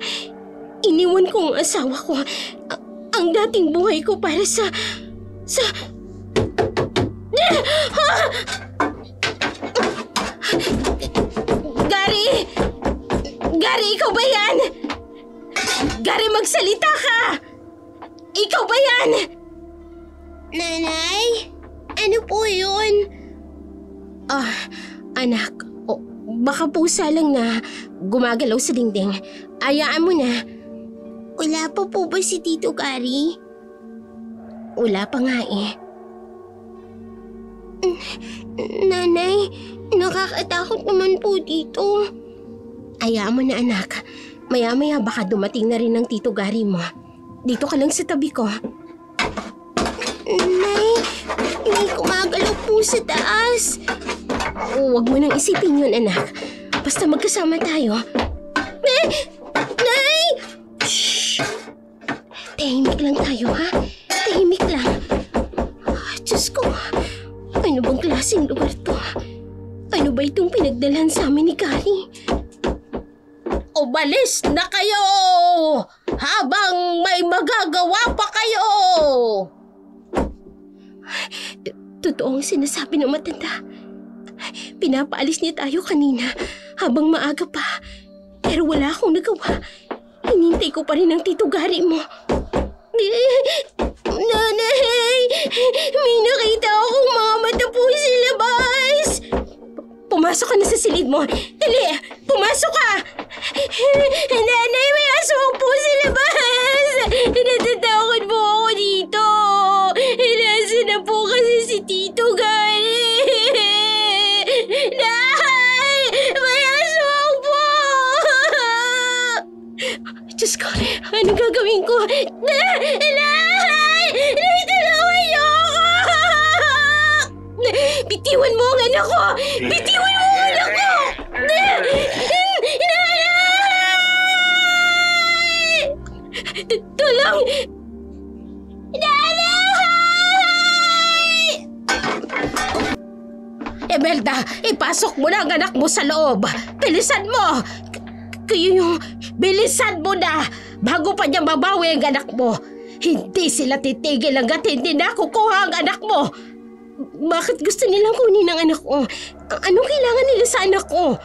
Iniwan ko ang asawa ko. Ang dating buhay ko para sa... Gary! Gary, ikaw ba yan? Gary, magsalita ka! Ikaw ba yan? Nanay? Ano po yun? Anak, baka pusa lang na gumagalaw sa dingding. Ayaan mo na. Wala pa po ba si Tito Gary? Wala pa nga eh. Nanay, nakakatakot naman po dito. Ayaan mo na anak. Maya-maya baka dumating na rin ang Tito Gary mo. Dito ka lang sa tabi ko. Nay, may gumagalaw po sa taas. Huwag mo nang isipin yun, anak. Basta magkasama tayo. Nay! Shhh! Tahimik lang tayo, ha? Tahimik lang. Diyos ko, ano bang klaseng lugar to? Ano ba itong pinagdalhan sa amin ni Gary? Umalis na kayo habang may magagawa pa kayo. Totoo ang sinasabi ng matanda. Pinapaalis niya tayo kanina habang maaga pa. Pero wala akong nagawa. Hinintay ko pa rin ang Tito Gary mo. Nanay! May nakita akong mga mata po sa labas! pumasok ka na sa silid mo. Dali, pumasok ka. Nanay, may aswang po sa labas. Natatakot po ako dito. Nasa na po kasi si Tito Gary. Nay, may aswang po. Diyos ko, anong gagawin ko? Nay! Nay, tulungan niyo ako! Bitiwan mo ang anak ko! Bitiwan mo ang anak ko! Tulong! Imelda, ipasok mo na ang anak mo sa loob. Bilisan mo! Kayo yung bilisan mo na bago pa niya mabawi ang anak mo. Hindi sila titigil hanggat hindi nakukuha ang anak mo. Bakit gusto nilang kunin ang anak ko? Anong kailangan nila sa anak ko?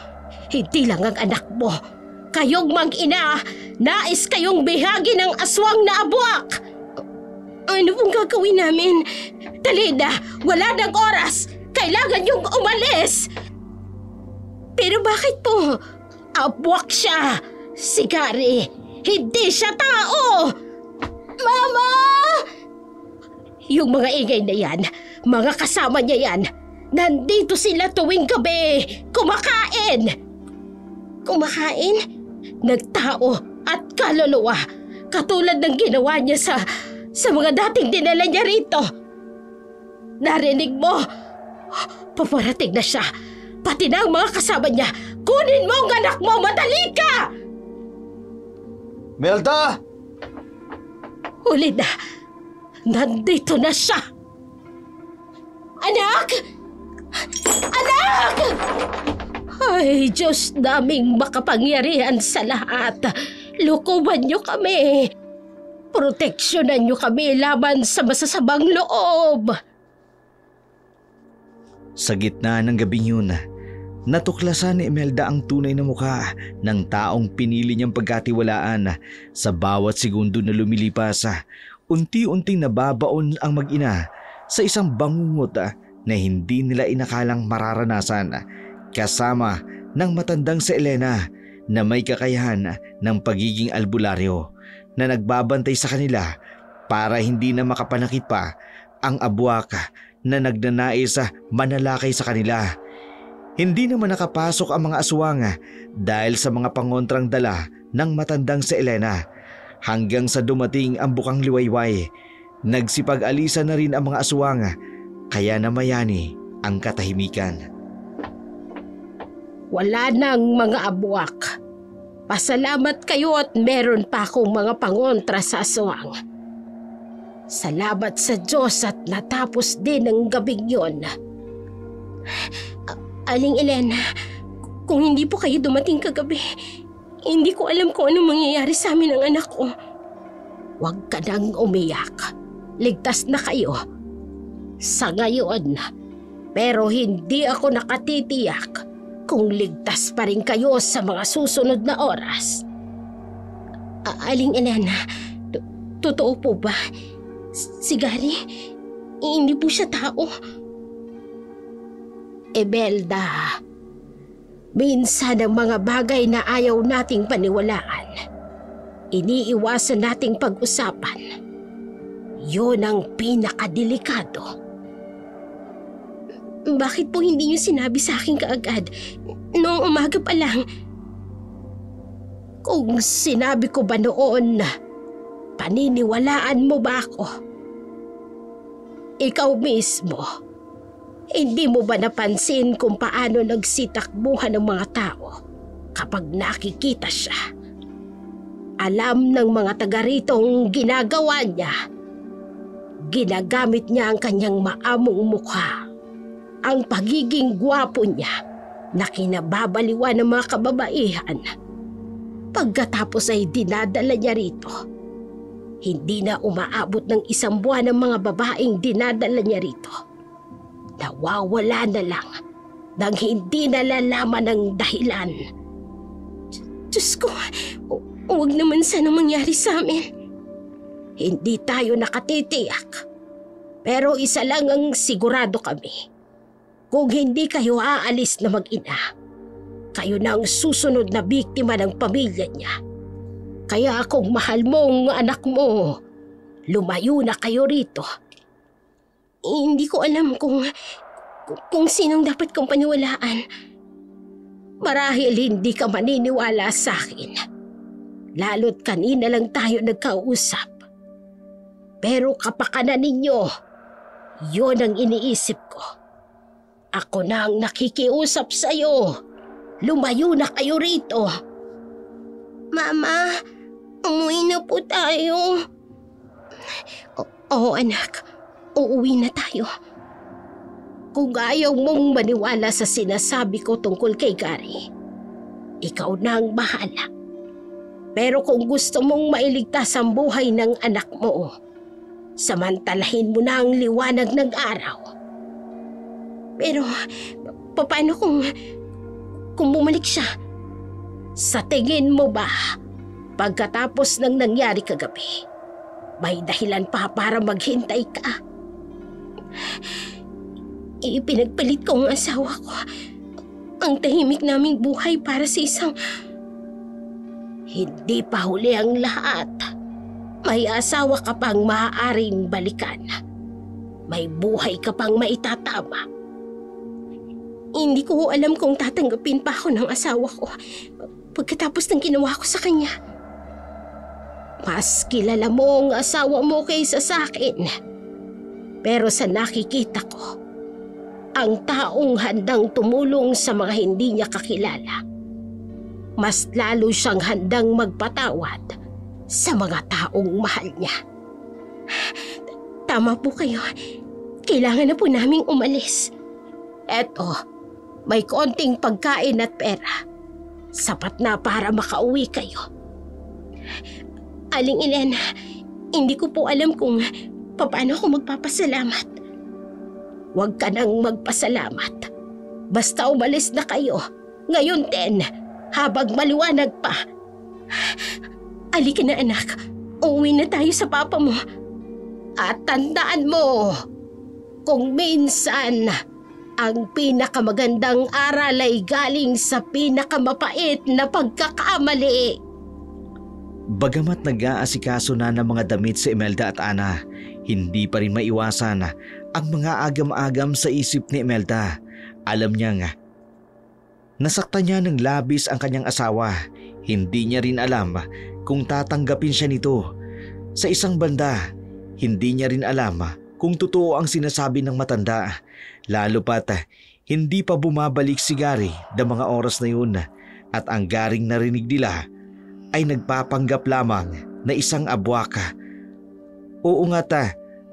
Hindi lang ang anak mo. Kayong mag-ina, nais kayong bihagi ng aswang na abwak. Ano pong gagawin namin? Dali na, wala nang oras. Kailangan yung umalis. Pero bakit po? Abwak siya. Si Gary, hindi siya tao. Mama! Yung mga ingay na yan, mga kasama niya yan, nandito sila tuwing gabi, kumakain. Kumakain? Nagtao at kaluluwa, katulad ng ginawa niya sa mga dating dinala niya rito. Narinig mo? Paparating na siya, pati na ang mga kasama niya. Kunin mo ang anak mo, madali ka! Melda! Huli na. Nandito na siya. Anak! Anak! Ay, Diyos naming makapangyarihan sa lahat. Lukuban niyo kami. Proteksyonan niyo kami laban sa masasamang loob. Sa gitna ng gabing yun, natuklasan ni Imelda ang tunay na mukha ng taong pinili niyang pagkatiwalaan. Sa bawat segundo na lumilipas, unti-unting nababaon ang mag-ina sa isang bangungot na hindi nila inakalang mararanasan, kasama ng matandang si Elena na may kakayahan ng pagiging albularyo na nagbabantay sa kanila para hindi na makapanakit pa ang abwak na nagnanais manalakay sa kanila. Hindi naman nakapasok ang mga aswang dahil sa mga pangontrang dala ng matandang si Elena. Hanggang sa dumating ang bukang liwayway, nagsipag-alisa na rin ang mga aswang, kaya namayani ang katahimikan. Wala nang mga abwak. Pasalamat kayo at meron pa akong mga pangontra sa aswang. Salamat sa Diyos at natapos din ang gabing yon. Aling Elena, kung hindi po kayo dumating kagabi, hindi ko alam kung anong mangyayari sa amin ng anak ko. Huwag ka nang umiyak. Ligtas na kayo. Sa ngayon, pero hindi ako nakatitiyak kung ligtas pa rin kayo sa mga susunod na oras. Aling Elena, totoo po ba? Si Gary, hindi po siya tao. Imelda, minsan ang mga bagay na ayaw nating paniwalaan, iniiwasan nating pag-usapan. Yun ang pinakadelikado. Bakit po hindi niyo sinabi sa akin kaagad, noong umaga pa lang? Kung sinabi ko ba noon, paniniwalaan mo ba ako? Ikaw mismo, hindi mo ba napansin kung paano nagsitakbuhan ng mga tao kapag nakikita siya? Alam ng mga taga rito ang ginagawa niya. Ginagamit niya ang kanyang maamong mukha, ang pagiging gwapo niya na kinababaliwan ng mga kababaihan. Pagkatapos ay dinadala niya rito. Hindi na umaabot ng 1 buwan ang mga babaeng dinadala niya rito. Nawawala na lang nang hindi nalalaman ng dahilan. Diyos ko, huwag naman sana mangyari sa amin. Hindi tayo nakatitiyak. Pero isa lang ang sigurado kami. Kung hindi kayo aalis na mag-ina, kayo na ang susunod na biktima ng pamilya niya. Kaya kung mahal mong anak mo, lumayo na kayo rito. Hindi ko alam kung sinong dapat kong paniwalaan. Marahil hindi ka maniniwala sa akin. Lalo't kanina lang tayo nagkausap. Pero kapakanan ninyo, yon ang iniisip ko. Ako na ang nakikiusap sa'yo. Lumayo na kayo rito. Mama, umuwi na po tayo. Oo anak, uuwi na tayo. Kung ayaw mong maniwala sa sinasabi ko tungkol kay Gary, ikaw na ang bahala. Pero kung gusto mong mailigtas ang buhay ng anak mo, samantalahin mo na ang liwanag ng araw. Pero paano kung bumalik siya? Sa tingin mo ba, pagkatapos ng nangyari kagabi, may dahilan pa para maghintay ka? Ipinagpalit ko ang asawa ko. Ang tahimik naming buhay para sa isang... Hindi pa huli ang lahat. May asawa ka pang maaaring balikan. May buhay ka pang maitatama. Hindi ko alam kung tatanggapin pa ako ng asawa ko pagkatapos ng ginawa ko sa kanya. Mas kilala mo ang asawa mo kaysa sa akin. Pero sa nakikita ko, ang taong handang tumulong sa mga hindi niya kakilala, mas lalo siyang handang magpatawad sa mga taong mahal niya. Tama po kayo. Kailangan na po naming umalis. Eto, may konting pagkain at pera. Sapat na para makauwi kayo. Aling Elena, hindi ko po alam kung paano ako magpapasalamat. Huwag ka nang magpasalamat. Basta umalis na kayo. Ngayon din, habang maliwanag pa. Alika na anak, uuwi na tayo sa papa mo. At tandaan mo, kung minsan ang pinakamagandang aral ay galing sa pinakamapait na pagkakamali. Bagamat nag-aasikaso na ng mga damit si Imelda at Ana, hindi pa rin maiwasan ang mga agam-agam sa isip ni Imelda. Alam niyang nasaktan niya ng labis ang kanyang asawa. Hindi niya rin alam kung tatanggapin siya nito. Sa isang banda, hindi niya rin alam kung totoo ang sinasabi ng matanda. Lalo pat hindi pa bumabalik si Gary ng mga oras na yun at ang Garing narinig nila ay nagpapanggap lamang na isang abwaka. Oo nga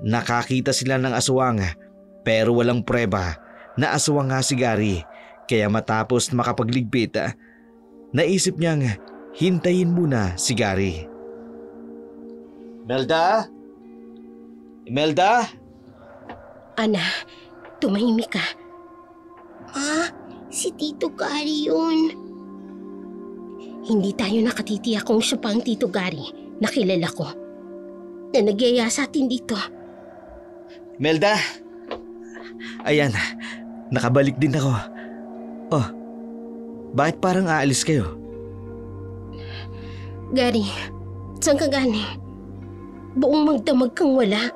nakakita sila ng aswang pero walang preba na aswang nga si Gary. Kaya matapos makapagligpit, naisip niyang hintayin muna si Gary. Imelda? Imelda? Ana, tumahimik ka. Si Tito Gary yun. Hindi tayo nakatitiyak kung siya pa ang Tito Gary na kilala ko, na nagyaya sa atin dito. Imelda! Ayan, nakabalik din ako. Oh, bakit parang aalis kayo? Gary, saan ka galing? Buong magdamag kang wala.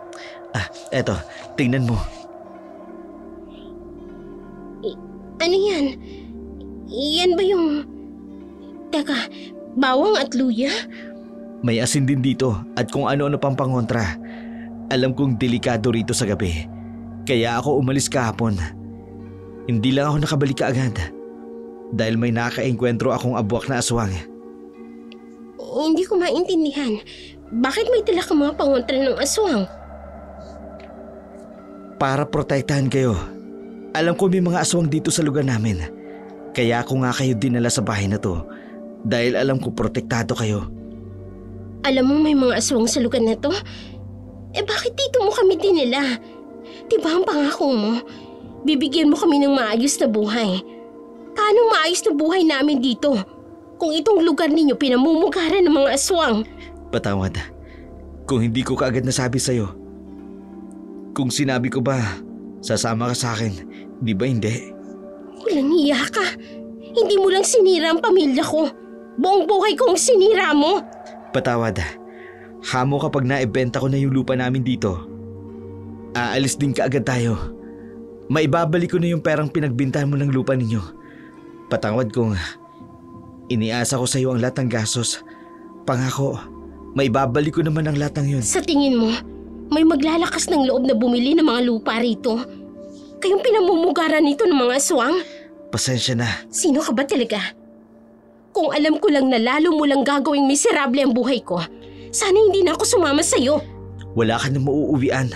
Eto, tingnan mo. Ano yan? Yan ba yung... Teka, bawang at luya? May asin din dito at kung ano-ano pang pangontra. Alam kong delikado rito sa gabi. Kaya ako umalis kahapon. Hindi lang ako nakabalik kaagad. Dahil may nakaengkwentro akong abwak na aswang. Hindi ko maintindihan. Bakit may tila kang mga pangontra ng aswang? Para protektahan kayo. Alam ko may mga aswang dito sa lugar namin. Kaya ako nga kayo dinala sa bahay na to. Dahil alam ko protektado kayo. Alam mo may mga aswang sa lugar na to? Bakit dito mo kami dinala? Diba ang pangako mo? Bibigyan mo kami ng maayos na buhay. Paano maayos na buhay namin dito? Kung itong lugar ninyo pinamumugaran ng mga aswang. Patawad. Kung hindi ko kaagad nasabi sa'yo. Kung sinabi ko ba, sasama ka sa akin, Di ba hindi? Walang iya ka. Hindi mo lang sinira ang pamilya ko. Buong buhay kong sinira mo. Patawad. Hamo kapag naibenta ko na yung lupa namin dito. Aalis din kaagad tayo. Maibabalik ko na yung perang pinagbintahan mo ng lupa ninyo. Patawad kung iniasa ko sa iyo ang lahat ng gastos. Pangako, maibabalik ko naman ang lahat ng yun. Sa tingin mo, may maglalakas ng loob na bumili ng mga lupa rito? Kayong pinamumugaran nito ng mga aswang? Pasensya na. Sino ka ba talaga? Kung alam ko lang na lalo mo lang gagawing miserable ang buhay ko, sana hindi na ako sumama sa'yo. Wala ka na mauuwian.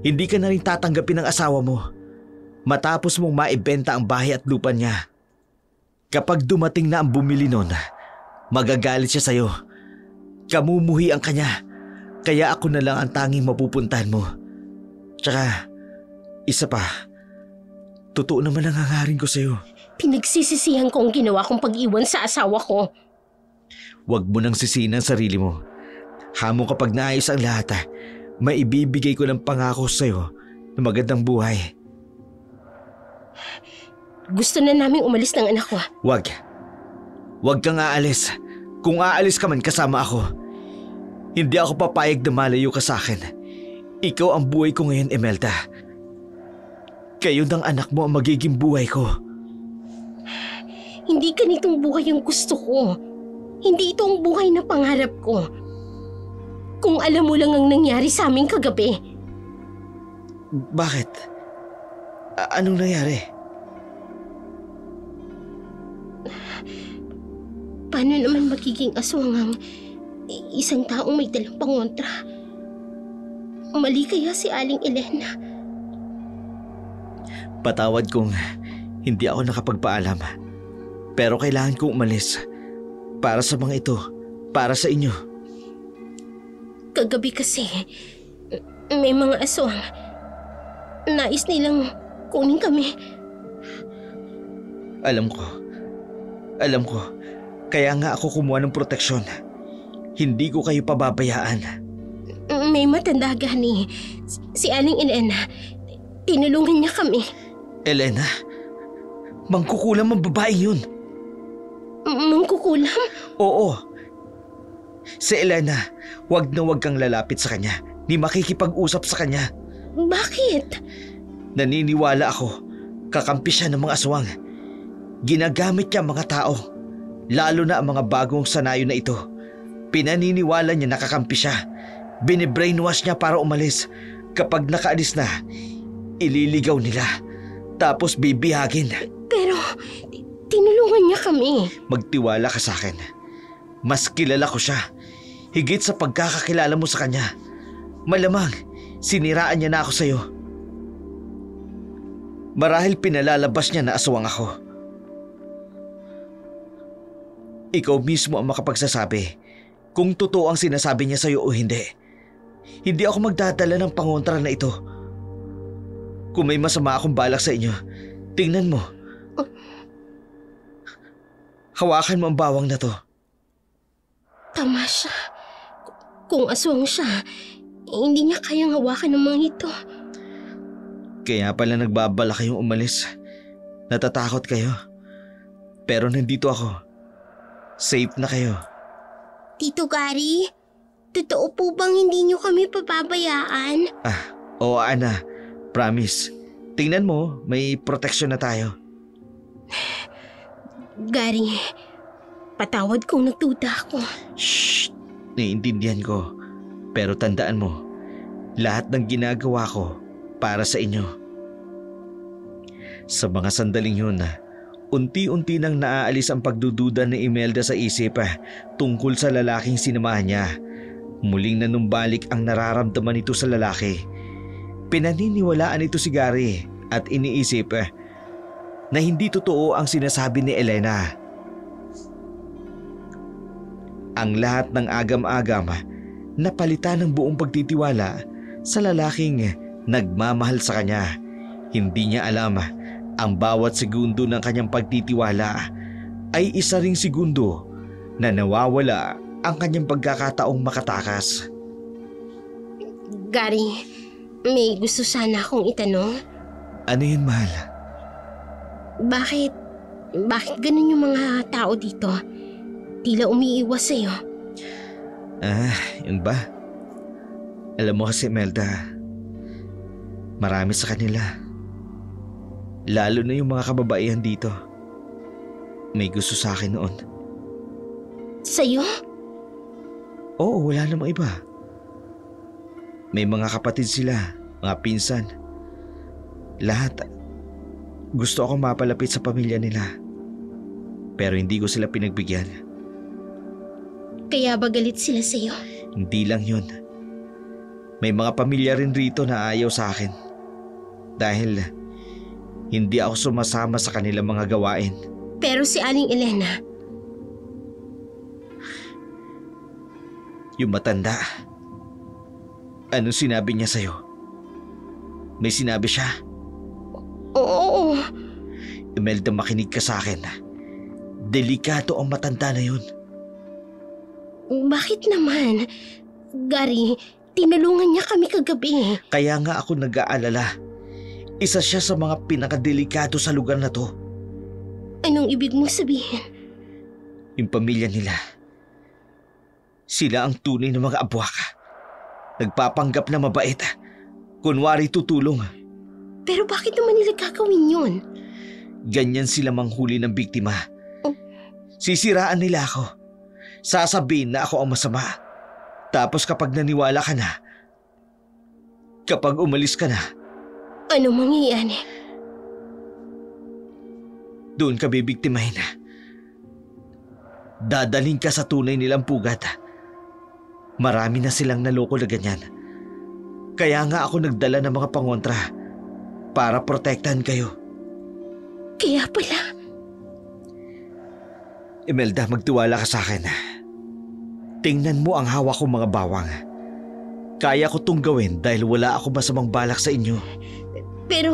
Hindi ka na rin tatanggapin ng asawa mo matapos mong maibenta ang bahay at lupa niya. Kapag dumating na ang bumili nun, magagalit siya sa'yo. Kamumuhi ang kanya. Kaya ako na lang ang tanging mapupuntahan mo. Tsaka, isa pa, totoo naman ang hangarin ko sa'yo. Pinagsisisihan ko ang ginawa kong pag-iwan sa asawa ko. Huwag mo nang sisihin ang sarili mo. Hamo kapag naayos ang lahat, maibibigay ko ng pangako sa'yo na magandang buhay. Gusto na naming umalis ng anak ko. Huwag. Huwag kang aalis. Kung aalis ka man kasama ako, hindi ako papayag na malayo ka sa akin. Ikaw ang buhay ko ngayon, Imelda. Kayo ng anak mo ang magiging buhay ko. Hindi ganitong buhay ang gusto ko. Hindi ito ang buhay na pangarap ko. Kung alam mo lang ang nangyari sa amin kagabi. Bakit? Anong nangyari? Paano naman magiging aswang ang isang taong may dalang pangontra? Mali kaya si Aling Elena? Patawad kung hindi ako nakapagpaalam. Pero kailangan kong umalis. Para sa mga ito. Para sa inyo. Kagabi kasi, may mga aswang. Nais nilang kunin kami. Alam ko. Kaya nga ako kumuha ng proteksyon. Hindi ko kayo pababayaan. May matanda gani. Si Aling Elena. Tinulungan niya kami. Elena? Mangkukulam ang babae yun. Mangkukulam? Oo. Si Elena, wag na wag kang lalapit sa kanya. Ni makikipag-usap sa kanya. Bakit? Naniniwala ako. Kakampi siya ng mga aswang. Ginagamit niya mga tao. Lalo na ang mga bagong sanayo na ito. Pinaniniwala niya nakakampi siya. Binibrainwash niya para umalis. Kapag nakaalis na, ililigaw nila. Tapos bibihagin. Pero, tinulungan niya kami. Magtiwala ka sa akin. Mas kilala ko siya. Higit sa pagkakakilala mo sa kanya. Malamang, siniraan niya na ako sa'yo. Marahil pinalalabas niya na aswang ako. Ikaw mismo ang makapagsasabi kung totoo ang sinasabi niya sa'yo o hindi. Hindi ako magdadala ng pangontra na ito. Kung may masama akong balak sa inyo, tingnan mo. Hawakan mo ang bawang na to. Tama siya. Kung aswang siya, hindi niya kayang hawakan ng mga ito. Kaya pala nagbabala kayong umalis. Natatakot kayo. Pero nandito ako. Safe na kayo. Tito Gary, totoo po bang hindi niyo kami papabayaan? Oo, Ana. Promise. Tingnan mo, may proteksyon na tayo. Gary, patawad kung nagduda ako. Shh! Naiintindihan ko. Pero tandaan mo, lahat ng ginagawa ko para sa inyo. Sa mga sandaling yun, unti-unti nang naaalis ang pagdududa ni Imelda sa isip tungkol sa lalaking sinamahan niya. Muling nanumbalik ang nararamdaman nito sa lalaki. Pinaniniwalaan ito si Gary at iniisip na hindi totoo ang sinasabi ni Elena. Ang lahat ng agam-agam napalitan ng buong pagtitiwala sa lalaking nagmamahal sa kanya. Hindi niya alam ang bawat segundo ng kanyang pagtitiwala ay isa ring segundo na nawawala ang kanyang pagkakataong makatakas. Gary, may gusto sana akong itanong. Ano yun, mahal? Bakit? Bakit ganun yung mga tao dito? Tila umiiwas sa'yo. Yun ba? Alam mo kasi, Imelda, marami sa kanila. Lalo na yung mga kababaihan dito. May gusto sa akin noon. Sa'yo? Oo, wala namang iba. May mga kapatid sila, mga pinsan. Lahat. Gusto akong mapalapit sa pamilya nila. Pero hindi ko sila pinagbigyan. Kaya ba galit sila sa'yo? Hindi lang yun. May mga pamilya rin rito na ayaw sa akin. Dahil hindi ako sumasama sa kanilang mga gawain. Pero si Aling Elena, Yung matanda. Anong sinabi niya sa'yo? May sinabi siya? oo. Imelda, makinig ka sa akin. Delikado ang matanda na yun. Bakit naman? Gary, tinulungan niya kami kagabi. Kaya nga ako nag-aalala. Isa siya sa mga pinakadelikado sa lugar na to. Anong ibig mo sabihin? Yung pamilya nila. Sila ang tunay na mga abwaka. Nagpapanggap na mabait. Kunwari tutulong. Pero bakit naman nila gagawin yun? Ganyan sila manghuli ng biktima. Sisiraan nila ako. Sasabihin na ako ang masama. Tapos kapag naniwala ka na, kapag umalis ka na, Ano mangyayari? doon ka bibiktimahin. Dadaling ka sa tunay nilang pugat. Marami na silang naloko na ganyan. Kaya nga ako nagdala ng mga pangontra para protektahan kayo. Kaya pala. Imelda, magtiwala ka sa akin. Tingnan mo ang hawak kong mga bawang. Kaya ko tong gawin dahil wala ako masamang balak sa inyo. Pero,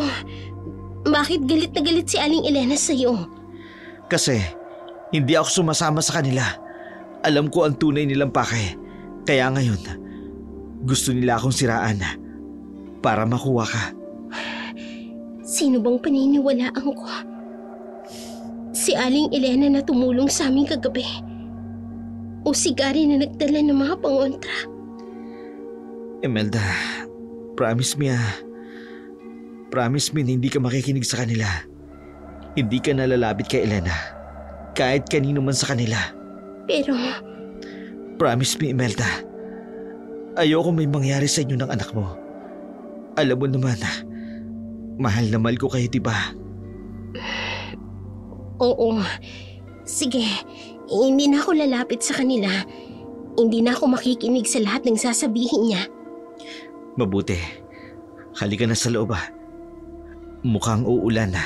bakit galit na galit si Aling Elena sa'yo? Kasi, hindi ako sumasama sa kanila. Alam ko ang tunay nilang pake. Kaya ngayon, gusto nila akong siraan para makuha ka. Sino bang paniniwalaan ko? Si Aling Elena na tumulong sa amin kagabi? O si Gary na nagdala ng mga pangontra? Imelda, promise me Promise me na hindi ka makikinig sa kanila. Hindi ka nalalapit kay Elena. Kahit kanino man sa kanila. Pero, Promise me, Imelda. Ayoko may mangyari sa inyo ng anak mo. Alam mo naman, mahal na mahal ko kayo, diba? oo. Sige, hindi na ako lalapit sa kanila. Hindi na ako makikinig sa lahat ng sasabihin niya. Mabuti. Halika na sa loob. Mukhang uulan.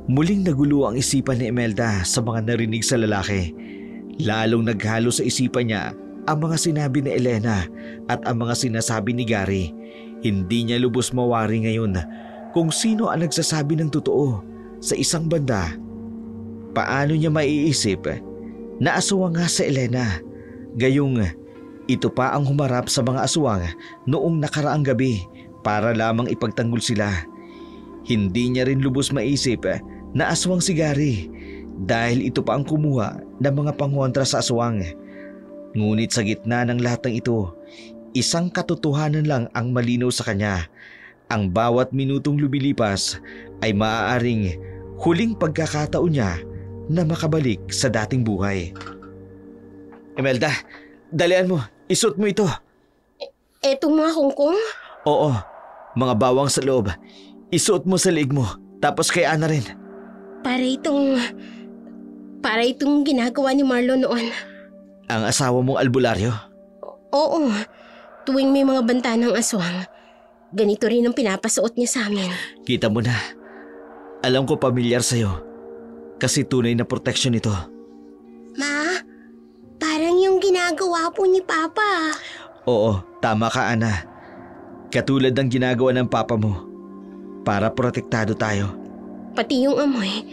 Muling nagulo ang isipan ni Imelda sa mga narinig sa lalaki. Lalong naghalo sa isipan niya ang mga sinabi ni Elena at ang mga sinasabi ni Gary. Hindi niya lubos mawari ngayon kung sino ang nagsasabi ng totoo. Sa isang banda, paano niya maiisip na aswang nga si Elena? Gayong ito pa ang humarap sa mga aswang noong nakaraang gabi para lamang ipagtanggol sila. Hindi niya rin lubos maisip na aswang si Gary dahil ito pa ang kumuha ng mga pangontra sa aswang. Ngunit sa gitna ng lahat ng ito, isang katotohanan lang ang malinaw sa kanya. Ang bawat minutong lumilipas ay maaaring huling pagkakataon niya na makabalik sa dating buhay. Imelda, dalian mo. Isuot mo ito. Etong mga kungkong? Oo, mga bawang sa loob. Isuot mo sa liig mo, tapos kay Ana rin. Para itong ginagawa ni Marlon noon. Ang asawa mong albularyo? Oo, tuwing may mga banta ng aswang, ganito rin ang pinapasuot niya sa amin. Kita mo na. Alam ko pamilyar sa'yo. Kasi tunay na proteksyon ito. Ma, parang yung ginagawa po ni Papa. Oo, tama ka, Ana. Katulad ng ginagawa ng papa mo. Para protektado tayo. Pati yung amoy,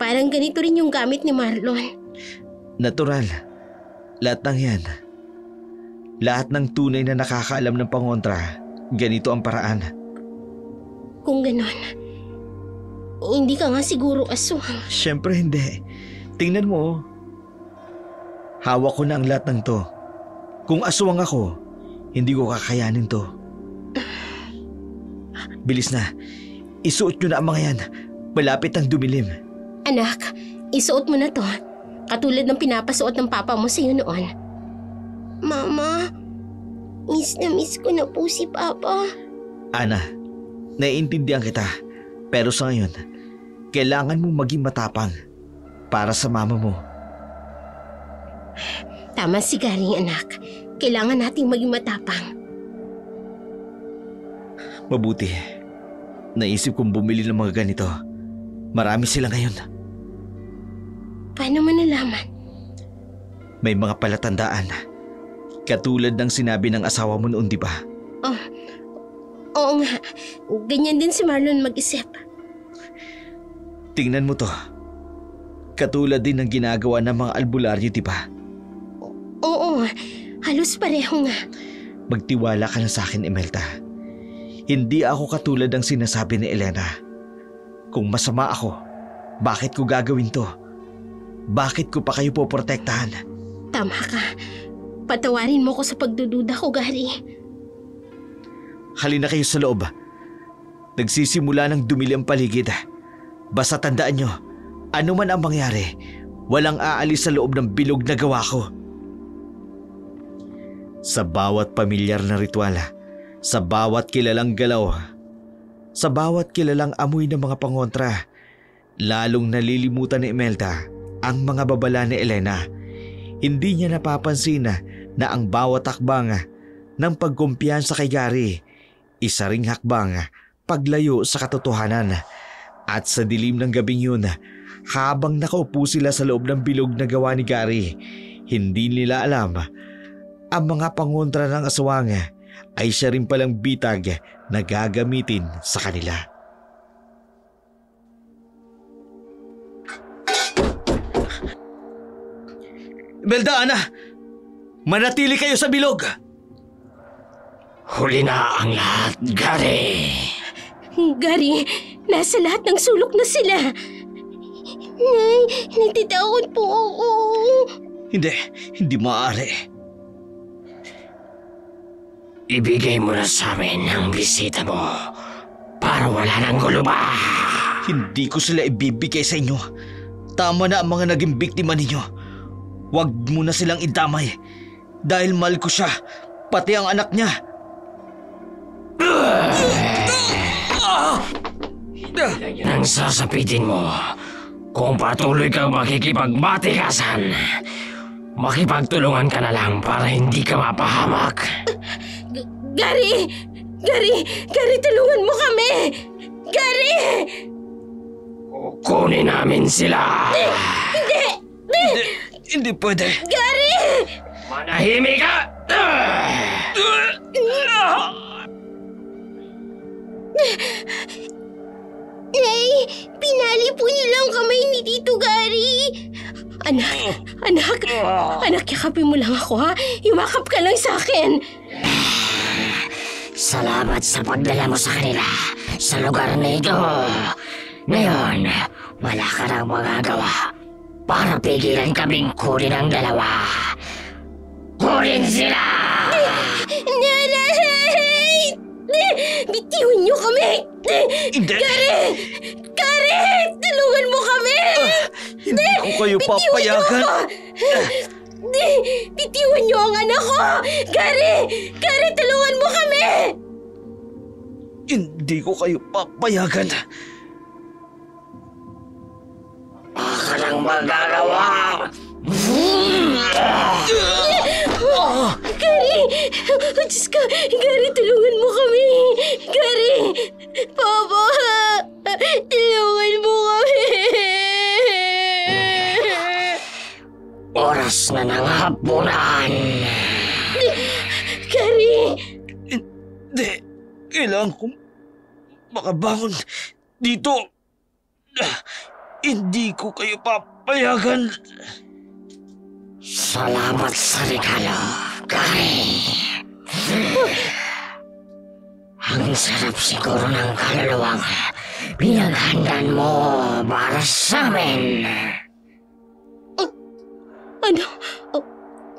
parang ganito rin yung gamit ni Marlon. Natural. Lahat ng yan. Lahat ng tunay na nakakaalam ng pangontra, ganito ang paraan. Kung ganon, Hindi ka nga siguro aswang. Siyempre hindi. Tingnan mo, oh. Hawak ko na ang lahat ng to. Kung aswang ako, hindi ko kakayanin to. Bilis na. Isuot nyo na ang mga yan. Malapit ang dumilim. Anak, isuot mo na to. Katulad ng pinapasuot ng papa mo sa'yo noon. Mama, miss na miss ko na po si Papa. Ana, naiintindihan kita. Pero sa ngayon, kailangan mong maging matapang para sa mama mo. Tama si Garing, anak. Kailangan nating maging matapang. Mabuti. Naisip kong bumili ng mga ganito. Marami sila ngayon. Paano mo nalaman? May mga palatandaan. Katulad ng sinabi ng asawa mo noon, di ba? Oh, oo nga. Ganyan din si Marlon mag-isip. Tingnan mo to. Katulad din ng ginagawa ng mga albularyo, di ba? Oo, halos pareho nga. Magtiwala ka na sa akin, Imelda. Hindi ako katulad ng sinasabi ni Elena. Kung masama ako, bakit ko gagawin to? Bakit ko pa kayo poprotektahan? Tama ka. Patawarin mo ko sa pagdududa ko, Gary. Halina kayo sa loob. Nagsisimula ng dumili ang paligid. Basta tandaan nyo, ano man ang mangyari, walang aalis sa loob ng bilog na gawa ko. Sa bawat pamilyar na ritual, sa bawat kilalang galaw, sa bawat kilalang amoy ng mga pangontra, lalong nalilimutan ni Imelda ang mga babala ni Elena. Hindi niya napapansin na ang bawat hakbang ng pagkumpiyansa kay Gary, isa ring hakbang paglayo sa katotohanan. At sa dilim ng gabing yun, habang nakaupo sila sa loob ng bilog na gawa ni Gary, hindi nila alam ang mga pangontra ng aswang ay siya rin palang bitag na gagamitin sa kanila. Imelda, Ana! Manatili kayo sa bilog! Huli na ang lahat, Gary. Gary, nasa lahat ng sulok na sila. Nay, natitakot po ako. Hindi maaari. Ibigay mo na sa amin ang bisita mo para wala nang gulo ba? Hindi ko sila ibibigay sa inyo. Tama na ang mga naging biktima ninyo. Huwag mo na silang idamay. Dahil mahal ko siya, pati ang anak niya. Nang sasapitin mo, kung patuloy kang makikipagmatikasan, makipagtulungan ka na lang para hindi ka mapahamak. Gary! Gary, tulungan mo kami! Gary! Kunin namin sila! Hindi pwede. Gary! Manahimik ka! Nay, pinali po niyo lang kamay ni Tito Gary. Anak, yakapin mo lang ako, ha? Iwakap ka lang sa akin. Salamat sa pagdala mo sa kanila sa lugar na ito. Ngayon, wala ka nang magagawa para pigilan kaming kunin ang dalawa. Kunin sila! Nanay! Bitiwan niyo kami! Hindi! Gary! Tulungan mo kami! Hindi ko kayo papayagan. Bitiwan niyo ang anak ko! Gary! Tulungan mo kami! Hindi ko kayo papayagan. Baka nang magagawa! Gary! Diyos ka! Gary, tulungan mo kami! Gary! Papa! Tulungan mo kami! Oras na ng hapunan! Gary! Hindi. Kailangan kong makabangon dito. Hindi ko kayo papayagan. Salamat sa regalo, Gary. Ang sarap siguro ng kaluluwang pinaghandaan mo para sa amin. Ano?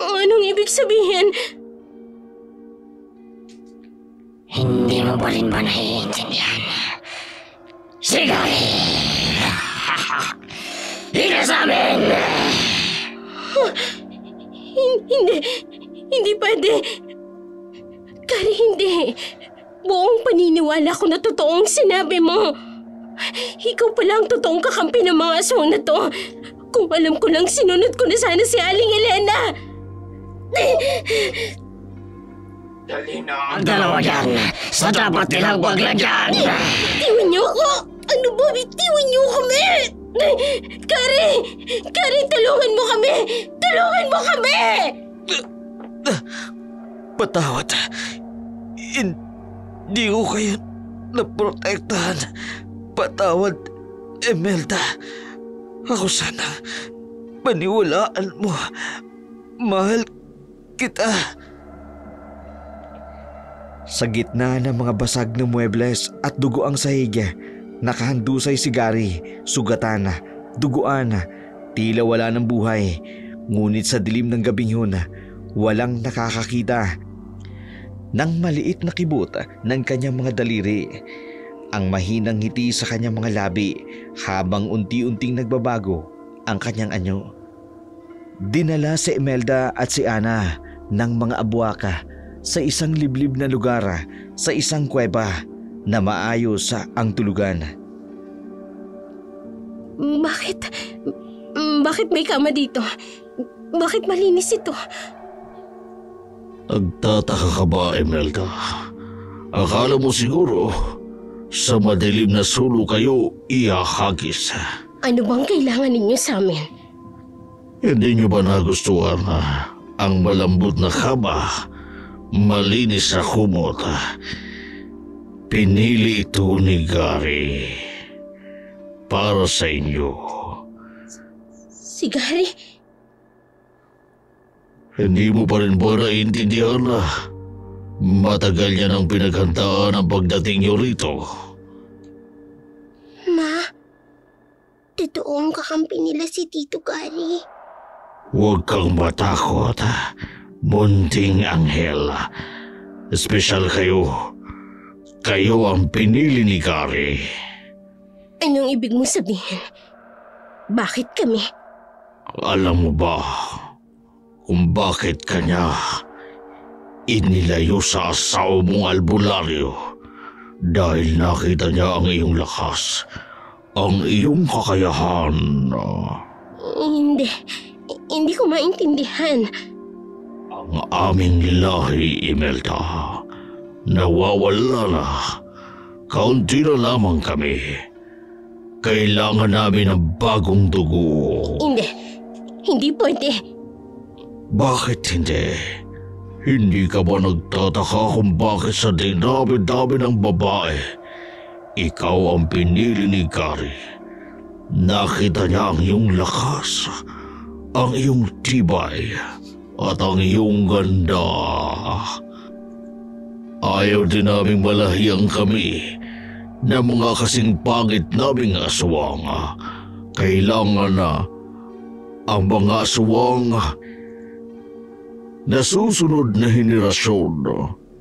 Anong ibig sabihin? Hindi mo pa rin ba naiintindihan? Sige! Hindi sa amin! Hindi pwede. Kari, hindi. Buong paniniwala ko na totoong sinabi mo. Ikaw pala ang totoong kakampi ng mga aswang na to. Kung alam ko lang, sinunod ko na sana si Aling Elena. Dali na ang dalawa dyan sa dapat nilang paglagyan! Bitiwan niyo ako! Ano ba? Bitiwan niyo kami! Kari! Kari, tulungan mo kami! Tulungan mo kami! Patawad. Hindi ko kayo naprotektahan. Patawad, Imelda. Ako sana paniwalaan mo. Mahal kita. Sa gitna ng mga basag na muebles at dugo ang sahig, nakahandusay si Gary, sugatan, duguan, tila wala ng buhay. Ngunit sa dilim ng gabing yun, walang nakakakita ng maliit na kibot ng kanyang mga daliri. Ang mahinang ngiti sa kanyang mga labi habang unti-unting nagbabago ang kanyang anyo. Dinala si Imelda at si Ana ng mga abwaka sa isang liblib na lugar sa isang kuweba na maayos ang tulugan. Bakit may kama dito? Bakit malinis ito? Nagtataka ka ba, Imelda? Akala mo siguro sa madilim na sulok kayo ihahagis. Ano bang kailangan ninyo sa amin? Hindi nyo ba nagustuhan ang malambot na kama, malinis na kumot? Pinili ito ni Gary para sa inyo. Si Gary? Hindi mo pa rin ba naiintindihan na matagal niya nang pinaghandaan ang pagdating niyo rito? Ma, totoong kakampi nila si Tito Gary. Huwag kang matakot, munting anghel. Espesyal kayo. Kayo ang pinili ni Gary. Anong ibig mo sabihin? Bakit kami? Alam mo ba kung bakit kanya inilayo sa asawa mong albularyo? Dahil nakita niya ang iyong lakas, ang iyong kakayahan. Hindi ko maintindihan. Ang aming lahi, Imelda, nawawala na. Kaunti na lamang kami. Kailangan namin ng bagong dugo. Hindi pwede. Bakit hindi? Hindi ka ba nagtataka kung bakit sa dinami-dami ng babae, ikaw ang pinili ni Gary? Nakita niya ang iyong lakas, ang iyong tibay, at ang iyong ganda. Ayaw din naming malahiyang kami na mga kasing pangit naming aswang. Kailangan na ang mga aswang na susunod na henerasyon,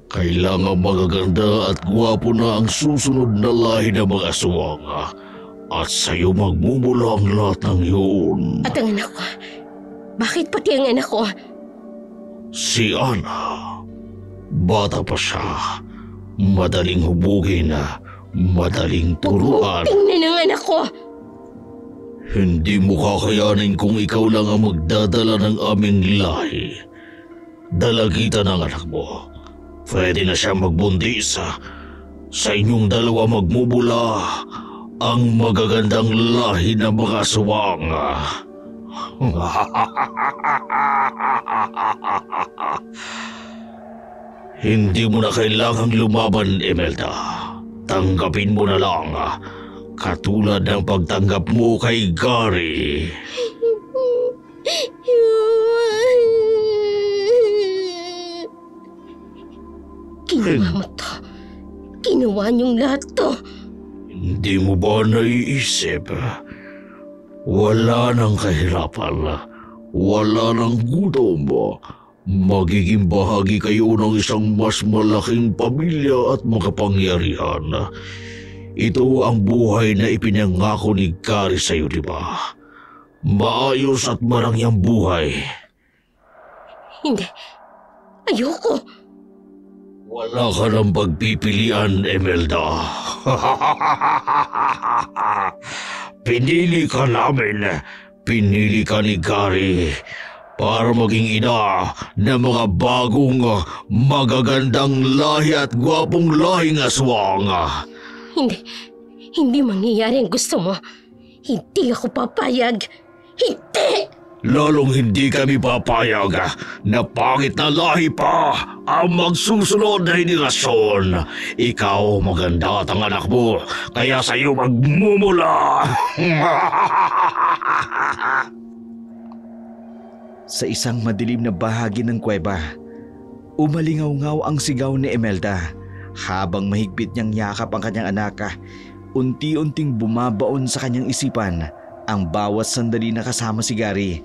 kailangan magaganda at gwapo na ang susunod na lahi ng mga aswang. At sa'yo magmumula ang lahat ng yun. At ang anak ko? Bakit pati ang anak ko? Si Ana, bata pa siya. Madaling hubugin, madaling turuan. Tingnan ang anak ko! Hindi mo kakayanin kung ikaw lang ang magdadala ng aming lahi. Dalagitan ang anak mo. Pwede na siyang magbuntis. Sa inyong dalawa magmumula ang magagandang lahi ng mga aswang. Hindi mo na kailangang lumaban, Imelda. Tanggapin mo na lang, katulad ng pagtanggap mo kay Gary. Ginawa mo to. Ginawa niyong lahat to. Hindi mo ba naiisip? Wala nang kahirapan, wala nang gutom. Magiging bahagi kayo ng isang mas malaking pamilya at makapangyarihan. Ito ang buhay na ipinangako ni Gary sa'yo, di ba? Maayos at marangyang buhay. Hindi. Ayoko. Wala ka ng pagpipilian, Imelda. Pinili ka namin. Pinili ka ni Gary para maging ina ng mga bagong magagandang lahi at gwapong lahing aswang. Hindi mangyayari ang gusto mo. Hindi ako papayag. Hindi! Lalong hindi kami papayag na pangit na lahi pa ang magsusunod na henerasyon. Ikaw maganda at ang anak mo, kaya sa'yo magmumula. Sa isang madilim na bahagi ng kuweba, umalingaw-ngaw ang sigaw ni Imelda. Habang mahigpit niyang yakap ang kanyang anak, unti-unting bumabaon sa kanyang isipan ang bawat sandali na kasama si Gary,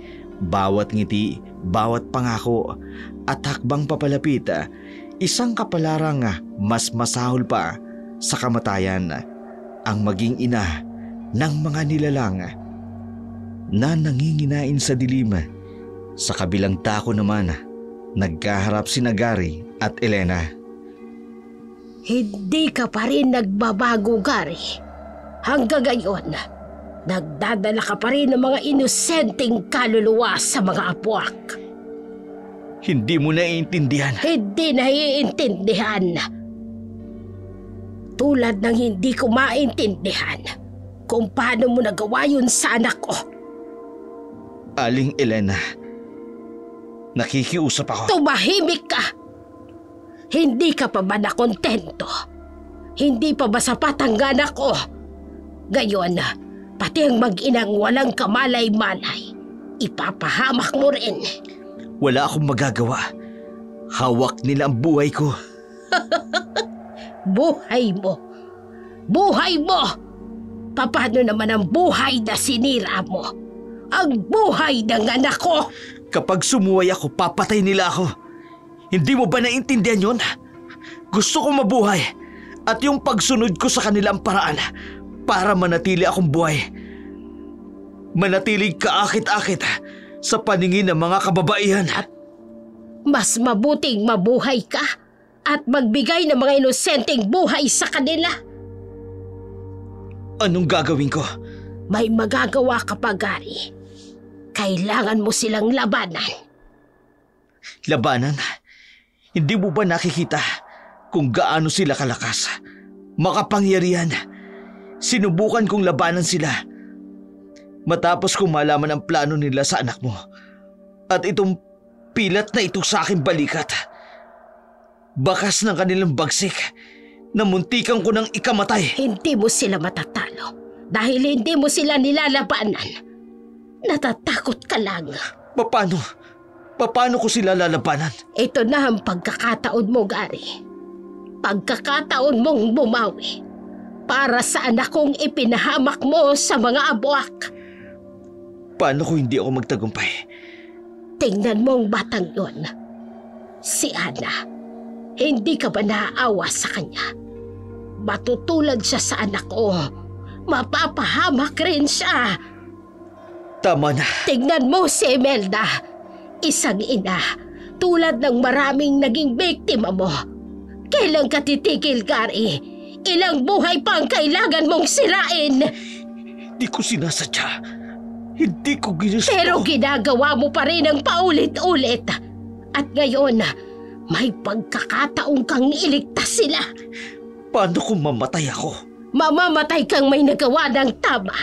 bawat ngiti, bawat pangako, at hakbang papalapit, isang kapalarang mas masahol pa sa kamatayan, ang maging ina ng mga nilalang na nanginginain sa dilim. Sa kabilang dako naman, nagkaharap sina Gary at Elena. Hindi ka pa rin nagbabago, Gary. Hanggang ngayon, nagdadala ka pa rin ng mga inosenteng kaluluwa sa mga apuak. Hindi mo naiintindihan. Hindi naiintindihan. Tulad ng hindi ko maintindihan kung paano mo nagawa yun sa anak ko. Aling Elena, nakikiusap ako. Tumahimik ka! Hindi ka pa ba nakontento? Hindi pa ba sapat ang ganak ko? Gayon, pati ang mag-inang walang kamalay-malay, ipapahamak mo rin. Wala akong magagawa. Hawak nila ang buhay ko. Buhay mo? Buhay mo! Paano naman ang buhay na sinira mo? Ang buhay ng anak ko! Kapag sumuway ako, papatay nila ako. Hindi mo ba naintindihan yun? Gusto ko mabuhay at yung pagsunod ko sa kanilang paraan para manatili akong buhay. Manatiling kaakit-akit sa paningin ng mga kababaihan. At mas mabuting mabuhay ka at magbigay ng mga inosenteng buhay sa kanila. Anong gagawin ko? May magagawa ka pa, Gary. Kailangan mo silang labanan. Labanan? Hindi mo ba nakikita kung gaano sila kalakas, makapangyarihan? Sinubukan kong labanan sila matapos kong malaman ang plano nila sa anak mo. At itong pilat na ito sa aking balikat, bakas ng kanilang bagsik na muntikan ko ng ikamatay. Hindi mo sila matatalo dahil hindi mo sila nilalabanan. Natatakot ka lang. Paano ko sila lalabanan? Ito na ang pagkakataon mo, Gary. Pagkakataon mong bumawi para sa anak kong ipinahamak mo sa mga abuak. Paano kung hindi ako magtagumpay? Tingnan mo ang batang yun. Si Ana. Hindi ka ba naaawa sa kanya? Matutulad siya sa anak ko. Mapapahamak rin siya. Tama na. Tingnan mo si Imelda. Isang ina, tulad ng maraming naging biktima mo. Kailan ka titigil, Gary? Ilang buhay pa ang kailangan mong sirain? Hindi ko sinasadya. Hindi ko ginusto. Pero ginagawa mo pa rin ang paulit-ulit. At ngayon, may pagkakataong kang iligtas sila. Paano kung mamatay ako? Mamamatay kang may nagawa ng tama.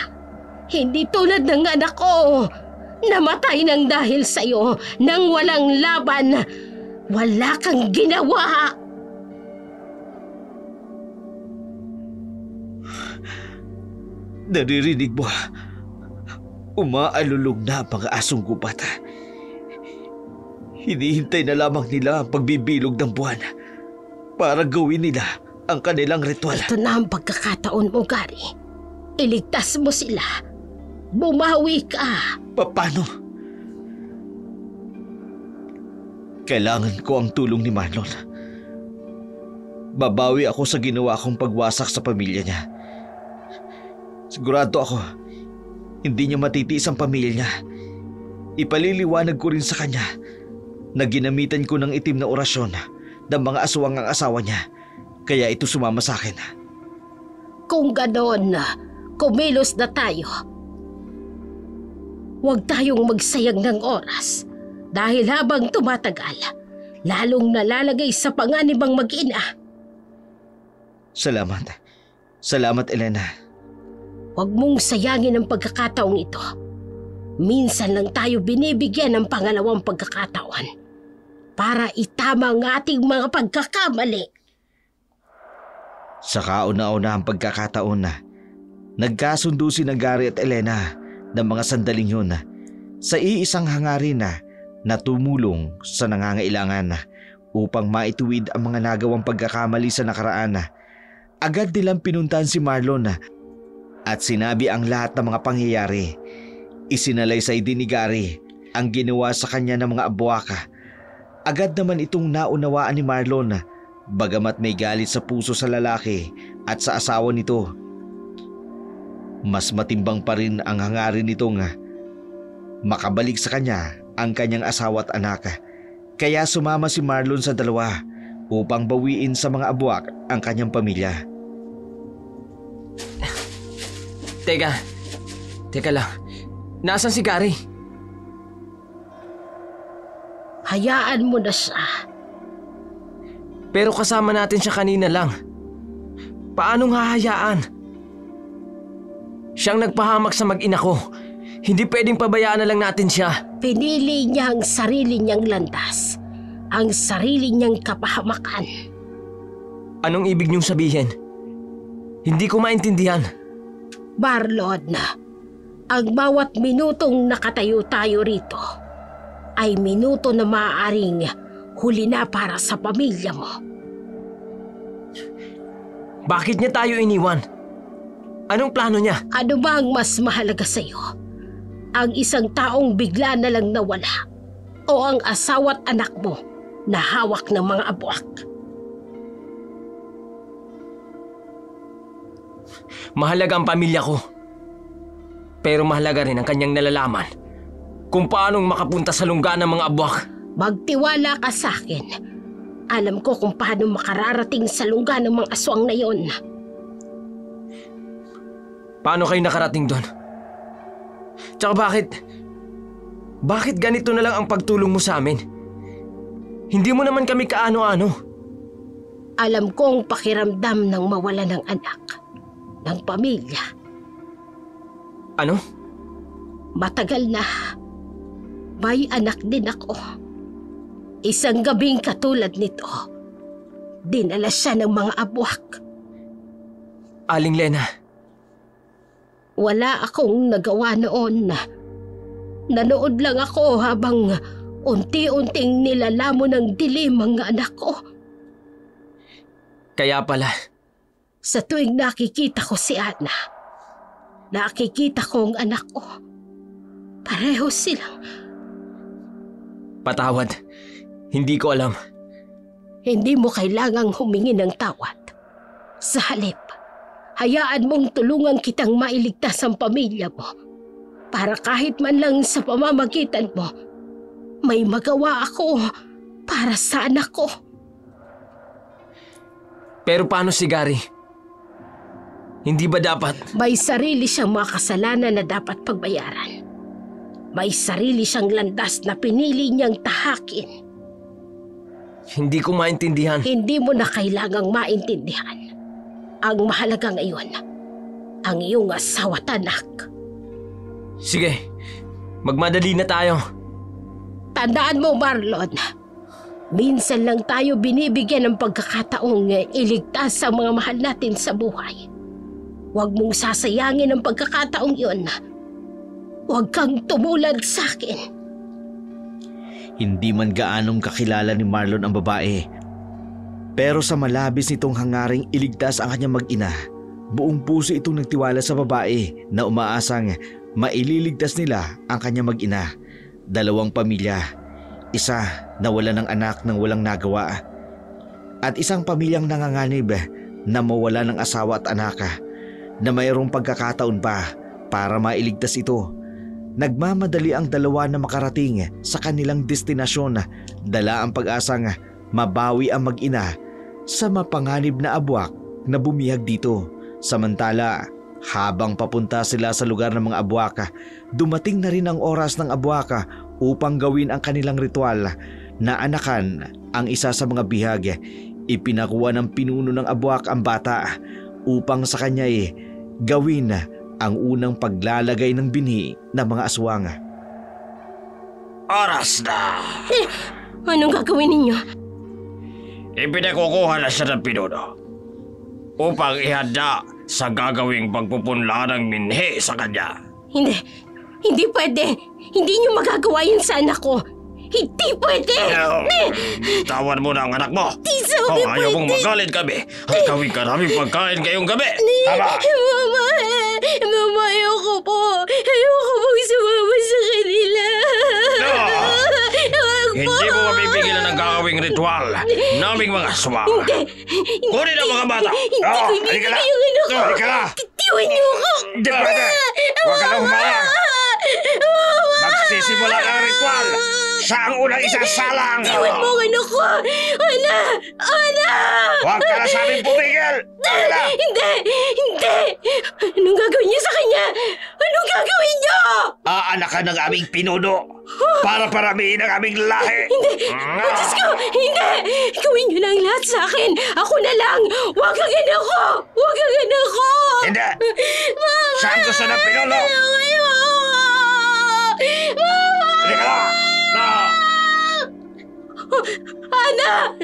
Hindi tulad ng anak ko. Namatay nang dahil sa'yo nang walang laban. Wala kang ginawa. Naririnig mo? Umaalulong na ang mga asong gubat. Hinihintay na lamang nila ang pagbibilog ng buwan para gawin nila ang kanilang ritual. Ito na ang pagkakataon mo, Gary. Iligtas mo sila. Bumawi ka. Paano? Kailangan ko ang tulong ni Marlon. Babawi ako sa ginawa kong pagwasak sa pamilya niya. Sigurado ako, hindi niya matitiis ang pamilya niya. Ipaliliwanag ko rin sa kanya na ginamitan ko ng itim na orasyon ng mga aswang ang asawa niya, kaya ito sumama sa akin. Kung ganon, kumilos na tayo. Huwag tayong magsayang ng oras dahil habang tumatagal, lalong nalalagay sa panganibang mag-ina. Salamat. Salamat, Elena. Huwag mong sayangin ang pagkakataong ito. Minsan lang tayo binibigyan ng pangalawang pagkakataon para itama ang ating mga pagkakamali. Sa kauna-unahang pagkakataon na nagkasundo si Gary at Elena ng mga sandaling yun sa iisang hangarin na tumulong sa nangangailangan upang maituwid ang mga nagawang pagkakamali sa nakaraan. Agad nilang pinuntahan si Marlon at sinabi ang lahat ng mga pangyayari. Isinalaysay din ni Gary ang ginawa sa kanya ng mga abwaka. Agad naman itong naunawaan ni Marlon, bagamat may galit sa puso sa lalaki at sa asawa nito. Mas matimbang pa rin ang hangarin nitong makabalik sa kanya ang kanyang asawa at anak. Kaya sumama si Marlon sa dalawa upang bawiin sa mga abwak ang kanyang pamilya. Teka lang. Nasaan si Gary? Hayaan mo na siya. Pero kasama natin siya kanina lang. Paanong hahayaan? Siyang nagpahamak sa mag-ina ko. Hindi pwedeng pabayaan na lang natin siya. Pinili niya ang sarili niyang landas. Ang sarili niyang kapahamakan. Anong ibig niyong sabihin? Hindi ko maintindihan. Marlon, ang bawat minutong nakatayo tayo rito ay minuto na maaaring huli na para sa pamilya mo. Bakit niya tayo iniwan? Anong plano niya? Ano ba ang mas mahalaga sa iyo? Ang isang taong bigla na lang nawala o ang asawa't anak mo na hawak ng mga abwak? Mahalaga ang pamilya ko. Pero mahalaga rin ang kanyang nalalaman kung paanong makapunta sa lungga ng mga abwak. Magtiwala ka sa akin. Alam ko kung paano makararating sa lungga ng mga aswang na yon. Paano kayo nakarating doon? Tsaka bakit ganito na lang ang pagtulong mo sa amin? Hindi mo naman kami kaano-ano. Alam ko ang pakiramdam ng mawala ng anak, ng pamilya. Ano? Matagal na. May anak din ako. Isang gabing katulad nito, dinala siya ng mga abwak. Aling Lena. Wala akong nagawa noon. Nanood lang ako habang unti-unting nilalamon ng dilim ang anak ko. Kaya pala. Sa tuwing nakikita ko si Ana, nakikita ko ang anak ko. Pareho silang... Patawad. Hindi ko alam. Hindi mo kailangang humingi ng tawad. Sa halip, hayaan mong tulungan kitang mailigtas ang pamilya mo para kahit man lang sa pamamagitan mo, may magawa ako para sa anak ko. Pero paano si Gary? Hindi ba dapat? May sarili siyang mga kasalanan na dapat pagbayaran. May sarili siyang landas na pinili niyang tahakin. Hindi ko maintindihan. Hindi mo na kailangang maintindihan. Ang mahalaga ngayon, ang iyong asawa at anak. Sige, magmadali na tayo. Tandaan mo, Marlon, minsan lang tayo binibigyan ng pagkakataong iligtas ang mga mahal natin sa buhay. Huwag mong sasayangin ang pagkakataong iyon. Huwag kang tumulad sa akin. Hindi man gaanong kakilala ni Marlon ang babae, pero sa malabis nitong hangaring iligtas ang kanyang mag-ina, Buong puso itong nagtiwala sa babae na umaasang maililigtas nila ang kanyang mag-ina. 2 pamilya, isa na wala ng anak nang walang nagawa, at isang pamilyang nanganganib na mawala ng asawa at anak na mayroong pagkakataon pa para mailigtas ito. Nagmamadali ang 2 na makarating sa kanilang destinasyon, dala ang pag-asang mabawi ang mag-ina sa mapanganib na abwak na bumihag dito. Samantala, habang papunta sila sa lugar ng mga abwak, dumating na rin ang oras ng abwak upang gawin ang kanilang ritual na anakan ang isa sa mga bihag. Ipinakuha ng pinuno ng abwak ang bata upang sa kanya gawin ang unang paglalagay ng binhi ng mga aswang. Oras na! Anong gagawin ninyo? Ipinakukuha na siya ng pinuno upang ihanda sa gagawing pagpupunla ng minhi sa kanya. Hindi pwede. Hindi niyo magagawa yun sa anak ko. Hindi pwede! Tawan mo na ang anak mo! Sabi Kung ayaw mong magalit kami, at gawin ka namin pagkain ngayong gabi! Tama! Mama, ayoko po. Ayoko pong sumama sa kanila. Hindi mo mapipigilan ang gagawing ritual naming mga aswang. Kunin ang mga bata! Halika na! Halika na! Titiwan niyo ako! Hindi pwede! Huwag ka na humarang! Magsisimula ang ritual! Siya ang unang isasalang! Titiwan mo ang anak ko! Ana! Huwag ka na sabing pumigil! Hindi! Anong gagawin niyo sa kanya? Anong gagawin niyo? Aanakan ng aming pinuno para paramihin ang aming lahi! Diyos ko! Hindi! Gawin niyo na ang lahat sa akin! Ako na lang! Huwag kang anak ko! Huwag kang anak ko! Hindi! Mama! Siya ang gusto ng pinuno! Ayoko! Mama! Halika na!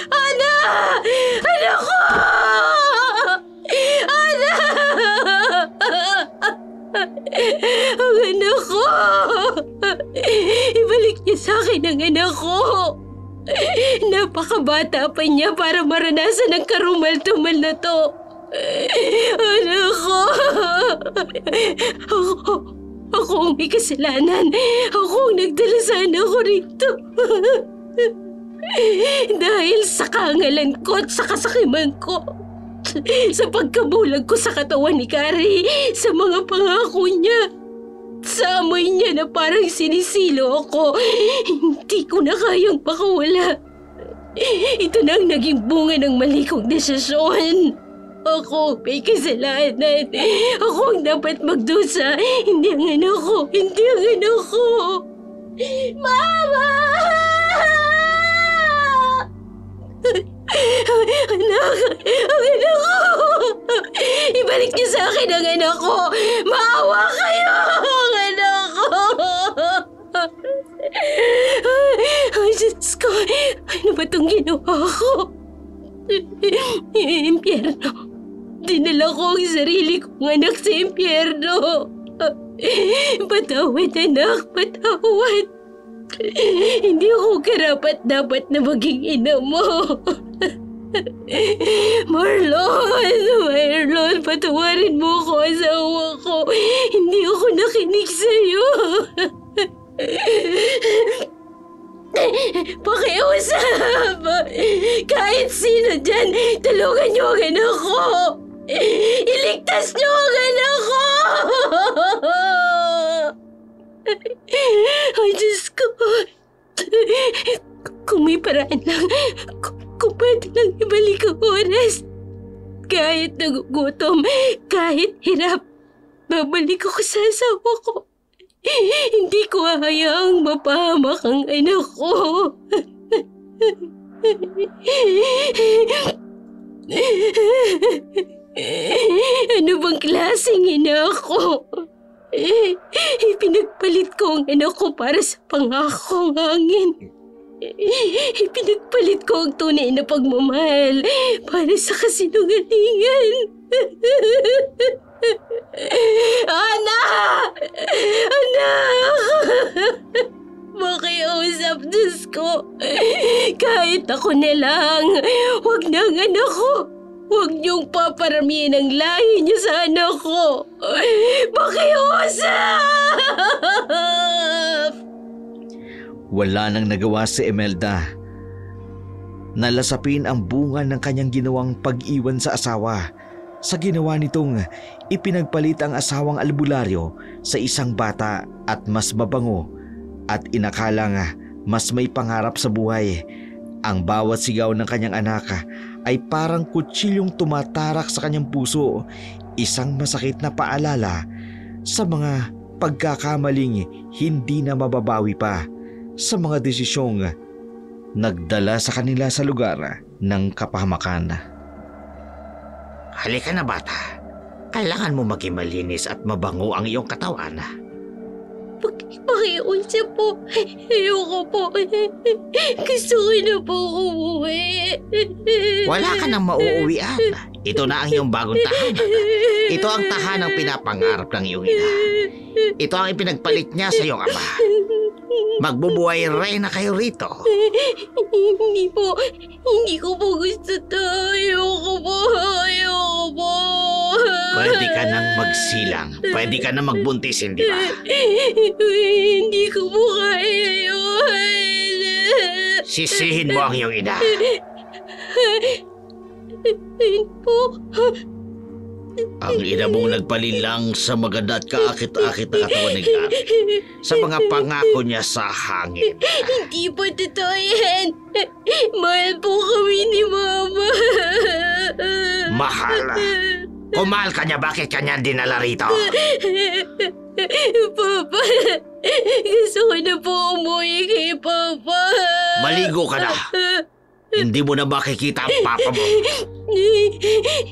Ana! Anak ko! Ana! Ang anak ko! Ibalik niyo sa akin ang anak ko! Napakabata pa niya para maranasan ang karumal-tumal na to. Anak ko! Ako ang may kasalanan. Ako ang nagdala sa anak ko rito. Dahil sa kaangalan ko at sa kasakiman ko. Sa pagkabulag ko sa katawan ni Kari, sa mga pangako niya. Sa amoy niya na parang sinisilo ako. Hindi ko na kayang makawala. Ito na ang naging bunga ng mali kong desisyon. Ako may kasalanan. Ako ang dapat magdusa. Hindi ang anak ko. Hindi ang anak ko. Mama! Anak! Ang anak ko! Ibalik niyo sa akin ang anak ko! Maawa kayo! Ang anak ko! Ay, Diyos ko! Ano ba itong ginawa ko? Impyerno. Dinala ko ang sarili kong anak sa impyerno. Patawad, anak. Patawad. Hindi ako karapat-dapat na maging ina mo. Marlon, patawarin mo ako, asawa ko. Hindi ako nakinig sa'yo. Pakiusap. Kahit sino dyan, tulungan niyo ang anak ko. Iligtas niyo ang anak ko. Ay, Diyos ko. Kung may paraan lang, kung pwede lang ibalik ang oras. Kahit nagugutom, kahit hirap, babalik ako sa asawa ko. Hindi ko hayaang mapahamak ang anak ko. Ano bang klaseng ina ako? Ipinagpalit ko ang anak ko para sa pangakong hangin. Ipinagpalit ko ang tunay na pagmamahal para sa kasinungalingan. Anak! Makiusap, Diyos ko. Kahit ako na lang, huwag na ang anak ko. Huwag niyong paparamihin ang lahi niyo sa anak ko. Pakiusap! Wala nang nagawa si Imelda. Nalasapin ang bunga ng kanyang ginawang pag-iwan sa asawa. Sa ginawa nitong ipinagpalit ang asawang albularyo sa isang bata at mas mabango at inakalang mas may pangarap sa buhay. Ang bawat sigaw ng kanyang anak ay parang kutsilyong tumatarak sa kanyang puso, isang masakit na paalala sa mga pagkakamaling hindi na mababawi pa, sa mga desisyong nagdala sa kanila sa lugar ng kapahamakan. Halika na bata. Kailangan mo maging malinis at mabango ang iyong katawan. Pakiusap po. Ayoko po. Gusto ko na po umuwi. Wala ka nang mauuwian. Ito na ang iyong bagong tahanan. Ito ang tahanang pinapangarap ng iyong ina. Ito ang ipinagpalit niya sa iyong ama. Magbubuhay reyna kayo rito. Hindi po. Hindi ko po gusto to. Ayoko po. Pwede ka nang magsilang. Pwede ka nang magbuntis, hindi ba? Hindi ko po kaya yun. Sisihin mo ang iyong ina. Po. Ang ina mong nagpalilang sa maganda at kaakit-akit na katawan ni God sa mga pangako niya sa hangin. Hindi po totoo yan. Mahal po kami ni Mama. Mahal? Kung mahal ka niya, bakit ka niya dinala rito? Papa, gusto ko na po umuwi kay Papa. Maligo ka na. Hindi mo na makikita ang papa mo.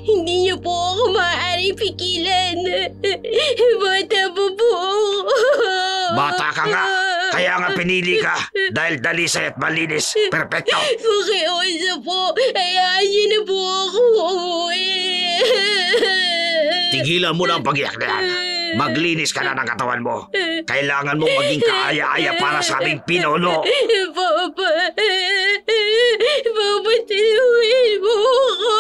Hindi niyo po ako maaari pigilan. Bata pa po ako. Bata ka nga. Kaya nga pinili ka. Dahil dalisay at malinis. Perpekto. Pakiusap po. Hayaan niyo na po ako umuwi. Tigilan mo na ang pag-iyak na yan. Maglinis ka na ng katawan mo. Kailangan mong maging kaaya-aya para sa aming pinuno. Papa, tulungan mo ako.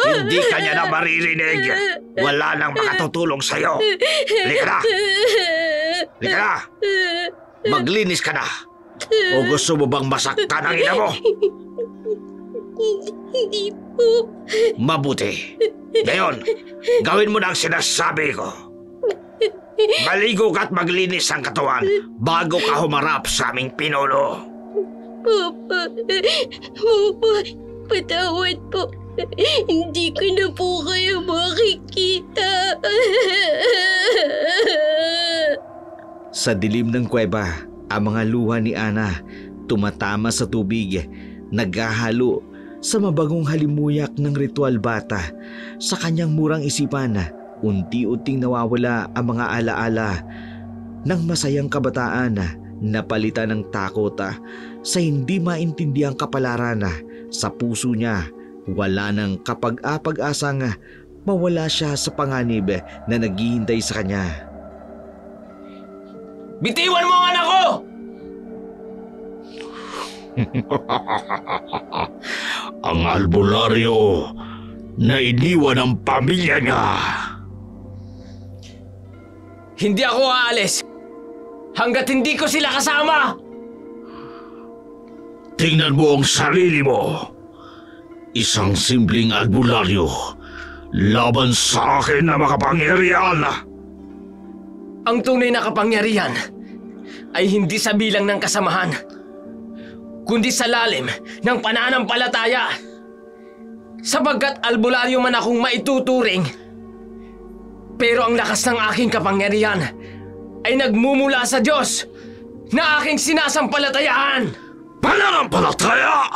Hindi ka niya na maririnig. Wala nang makatutulong sa'yo. Halika na. Halika na. Maglinis ka na. O gusto mo bang masaktan ang ina mo? Hindi po. Mabuti. Ngayon, gawin mo na ang sinasabi ko. Maligo ka at maglinis ang katawan bago ka humarap sa aming pinuno. Papa, patawad po. Hindi ko na po kayo makikita. Sa dilim ng kuweba, ang mga luha ni Ana tumatama sa tubig, naghahalo sa mabagong halimuyak ng ritual bata. Sa kanyang murang isipan, unti-unting nawawala ang mga alaala ng masayang kabataan na palitan ng takot sa hindi maintindiang kapalaran. Sa puso niya, wala nang kapag-apag-asang mawala siya sa panganib na naghihintay sa kanya. Bitiwan mo ang anak ko! Ang albularyo na iniwan ang pamilya niya. Hindi ako aalis hanggat hindi ko sila kasama! Tingnan mo ang sarili mo. Isang simpleng albularyo laban sa akin na makapangyarihan. Ang tunay na kapangyarihan ay hindi sa bilang ng kasamahan, kundi sa lalim ng pananampalataya. Sapagkat albularyo man akong maituturing, pero ang lakas ng aking kapangyarihan ay nagmumula sa Diyos na aking sinasampalatayaan. Pananampalataya?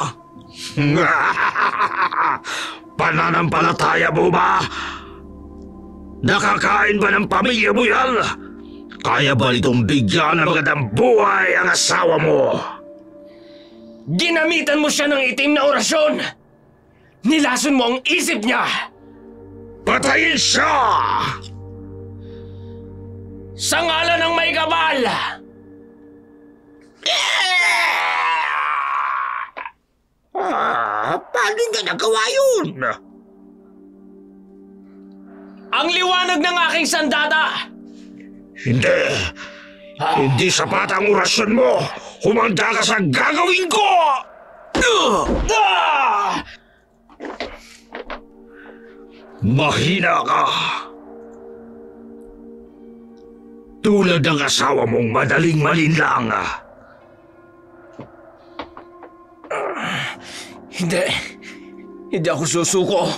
Pananampalataya mo ba? Nakakain ba ng pamilya mo yan? Kaya ba nitong bigyan ng magandang buhay ang asawa mo? Ginamitan mo siya ng itim na orasyon. Nilason mo ang isip niya. Patayin siya! Sa ngalan ng may kabal! Paano niya nagawa yun? ang liwanag ng aking sandata! Hindi! Hindi sapat ang orasyon mo! Humanda ka sa gagawin ko! Mahina ka! Tulad ng asawa mong madaling malinlang. Hindi ako susuko.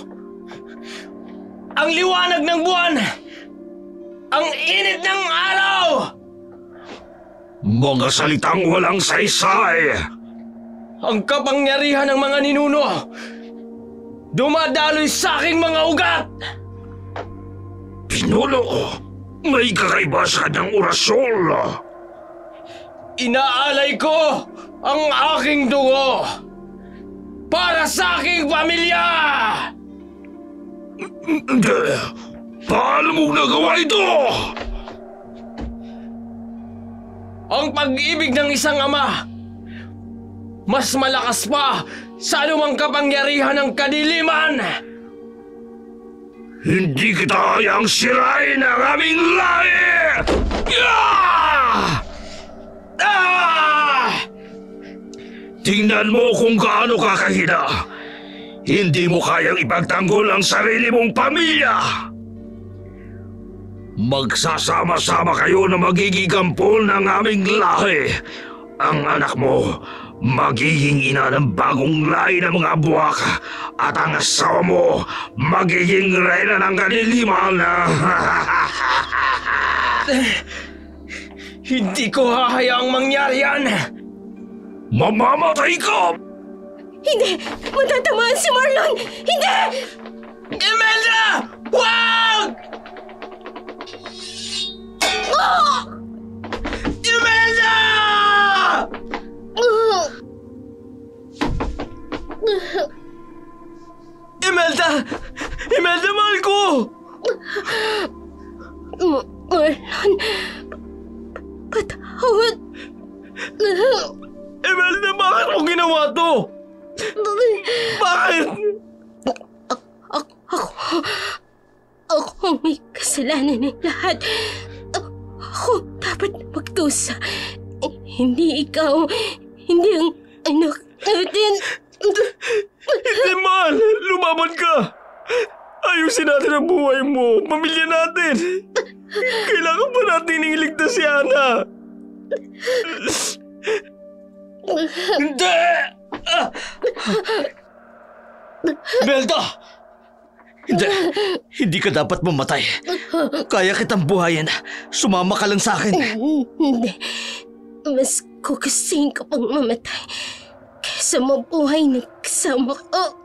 Ang liwanag ng buwan! Ang init ng araw! Mga salitang walang saysay! Ang kapangyarihan ng mga ninuno! Dumadaloy sa aking mga ugat! Pinuno, may kakaiba sa kanyang orasyon. Inaalay ko ang aking dugo para sa aking pamilya! Hindi! Paano mong nagawa ito? Ang pag-ibig ng isang ama mas malakas pa sa anumang kapangyarihan ng kadiliman! Hindi kita hayang sirain ang aming lahi! Tingnan mo kung gaano ka kahina. Hindi mo kayang ipagtanggol ang sarili mong pamilya. Magsasama-sama kayo na magigigampol ng aming lahi. Ang anak mo, magiging ina ng bagong lahi ng mga buwak. At ang asawa mo, magiging reyna ng kadiliman. Hindi ko hahayaang mangyari yan! Mamamatay ka! Hindi! Matatamaan si Marlon! Hindi! Imelda! Wag! Imelda! Imelda! Imelda, mahal ko! Marlon, patawad. Imelda, bakit mo ginawa to? Bakit? Ako may kasalanan ng lahat. Ako dapat magdusa. Hindi ikaw, hindi ang anak natin. Hindi, mahal! Lumaban ka! Ayusin natin ang buhay mo, pamilya natin! Kailangan pa natin iligtas si Ana! Hindi! Imelda! Hindi ka dapat mamatay. Kaya kitang buhayin. Sumama ka lang sa akin. Hindi. Mas kukusin ka pang mamatay kaysa mabuhay na kasama ko.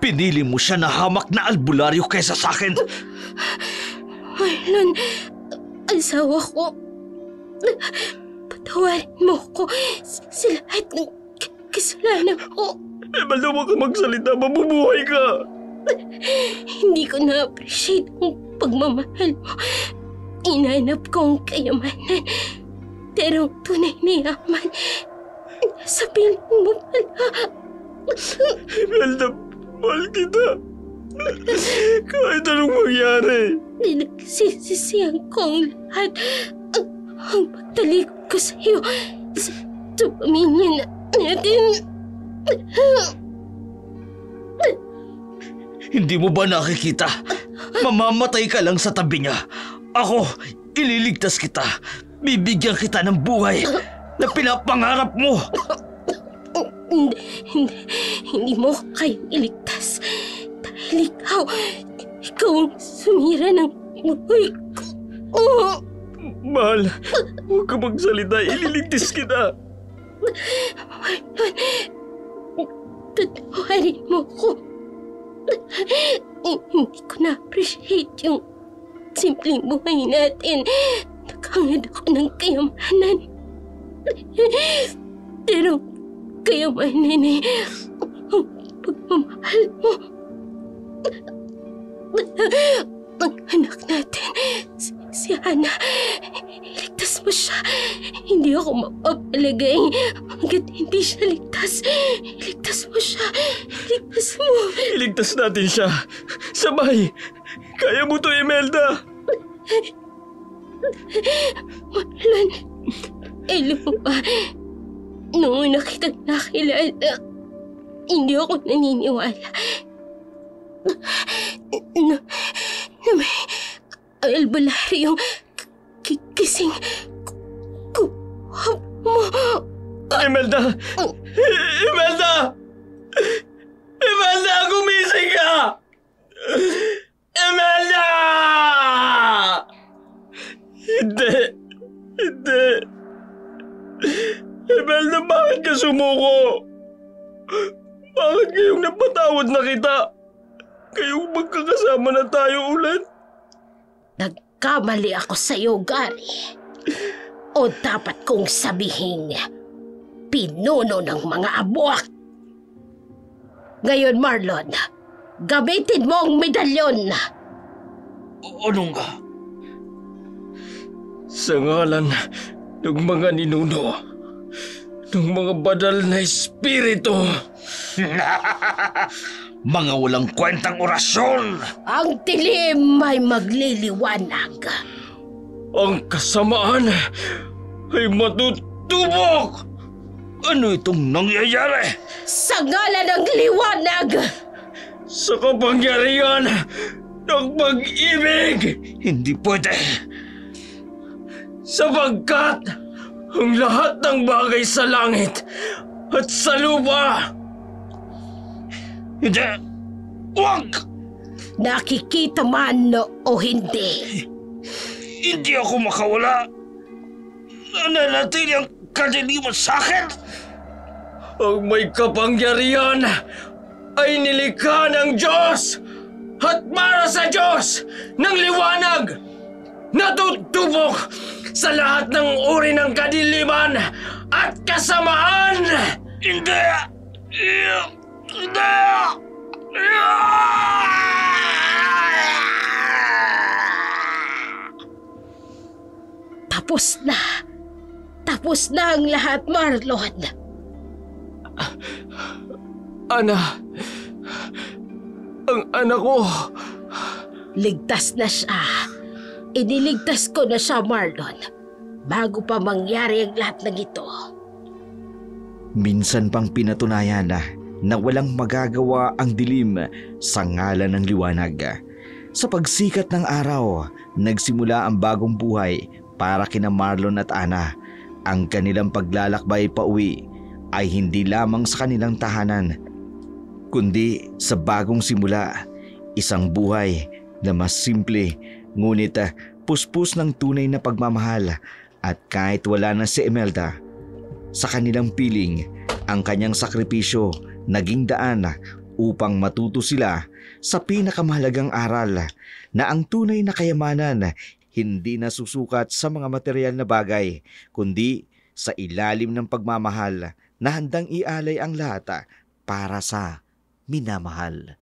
Pinili mo siya na hamak na albularyo kaysa sa akin. Marlon, asawa ko. Patawarin mo ko sa lahat ng kasalanan ko. Imelda, huwag ka magsalita, mabubuhay ka! Hindi ko na-appreciate ang pagmamahal mo. Inanap ko ang kayamanan. Pero ang tunay na yaman, nasa piling mo pala. Imelda, mahal kita. Kahit anong mangyari. Pinagsisisihan ko ang lahat. Ang pagtalikod ko sa iyo sa pamilya natin. Hindi mo ba nakikita? Mamamatay ka lang sa tabi niya. Ako, ililigtas kita. Bibigyan kita ng buhay na pinapangarap mo. Hindi mo kayang iligtas. Dahil ikaw ang sumira ng buhay ko. Mahal, huwag ka magsalita, ililigtas kita. Tatawarin mo ko. Hindi ko na-appreciate yung simpleng buhay natin. Naghangad ako ng kayamanan. Pero kayamanan ay ang pagmamahal mo. Ang anak natin, si Ana, iligtas mo siya. Hindi ako mapapalagay hanggat hindi siya ligtas. Iligtas mo siya. Iligtas mo. Iligtas natin siya. Sabay. Kaya mo to, Imelda! Marlon, alam mo ba, noong una kitang nakilala, hindi ako naniniwala na may albularyong kising kuha mo. Imelda! Imelda! Imelda! Gumising ka! Imelda! Hindi! Hindi! Imelda, bakit ka sumuko? Bakit kayong napatawad na kita? Kayong magkakasama na tayo ulit? Nagkamali ako sa iyo, Gary. O dapat kong sabihin, pinuno ng mga abuak. Ngayon, Marlon, gamitin mo ang medalyon. Anong ka? Sa ngalan ng mga ninuno, ng mga badal na espiritu. Mga walang kwentang orasyon! Ang dilim ay magliliwanag. Ang kasamaan ay matutubok! Ano itong nangyayari? Sa ngalan ng liwanag! Sa kapangyarihan ng pag-ibig! Hindi pwede! Sapagkat ang lahat ng bagay sa langit at sa lupa, Hindi! Huwag! Nakikita man o hindi, Hindi ako makawala! Nananatili ang kadiliman sa akin! ang may kapangyarihan ay nilikha ng Diyos at para sa Diyos ng liwanag, natutubok sa lahat ng uri ng kadiliman at kasamaan. Hindi! Hindi! tapos na. Tapos na ang lahat, Marlon. Ana, ang anak ko. Ligtas na siya. Iniligtas ko na siya, Marlon, bago pa mangyari ang lahat ng ito. Minsan pang pinatunayan na walang magagawa ang dilim sa ngalan ng liwanag. Sa pagsikat ng araw, nagsimula ang bagong buhay para kina Marlon at Ana. Ang kanilang paglalakbay pauwi ay hindi lamang sa kanilang tahanan, kundi sa bagong simula, isang buhay na mas simple ngunit puspos ng tunay na pagmamahal. At kahit wala na si Imelda, sa kanilang piling, ang kanyang sakripisyo naging daan upang matuto sila sa pinakamahalagang aral na ang tunay na kayamanan hindi nasusukat sa mga material na bagay, kundi sa ilalim ng pagmamahal na handang ialay ang lahat para sa minamahal.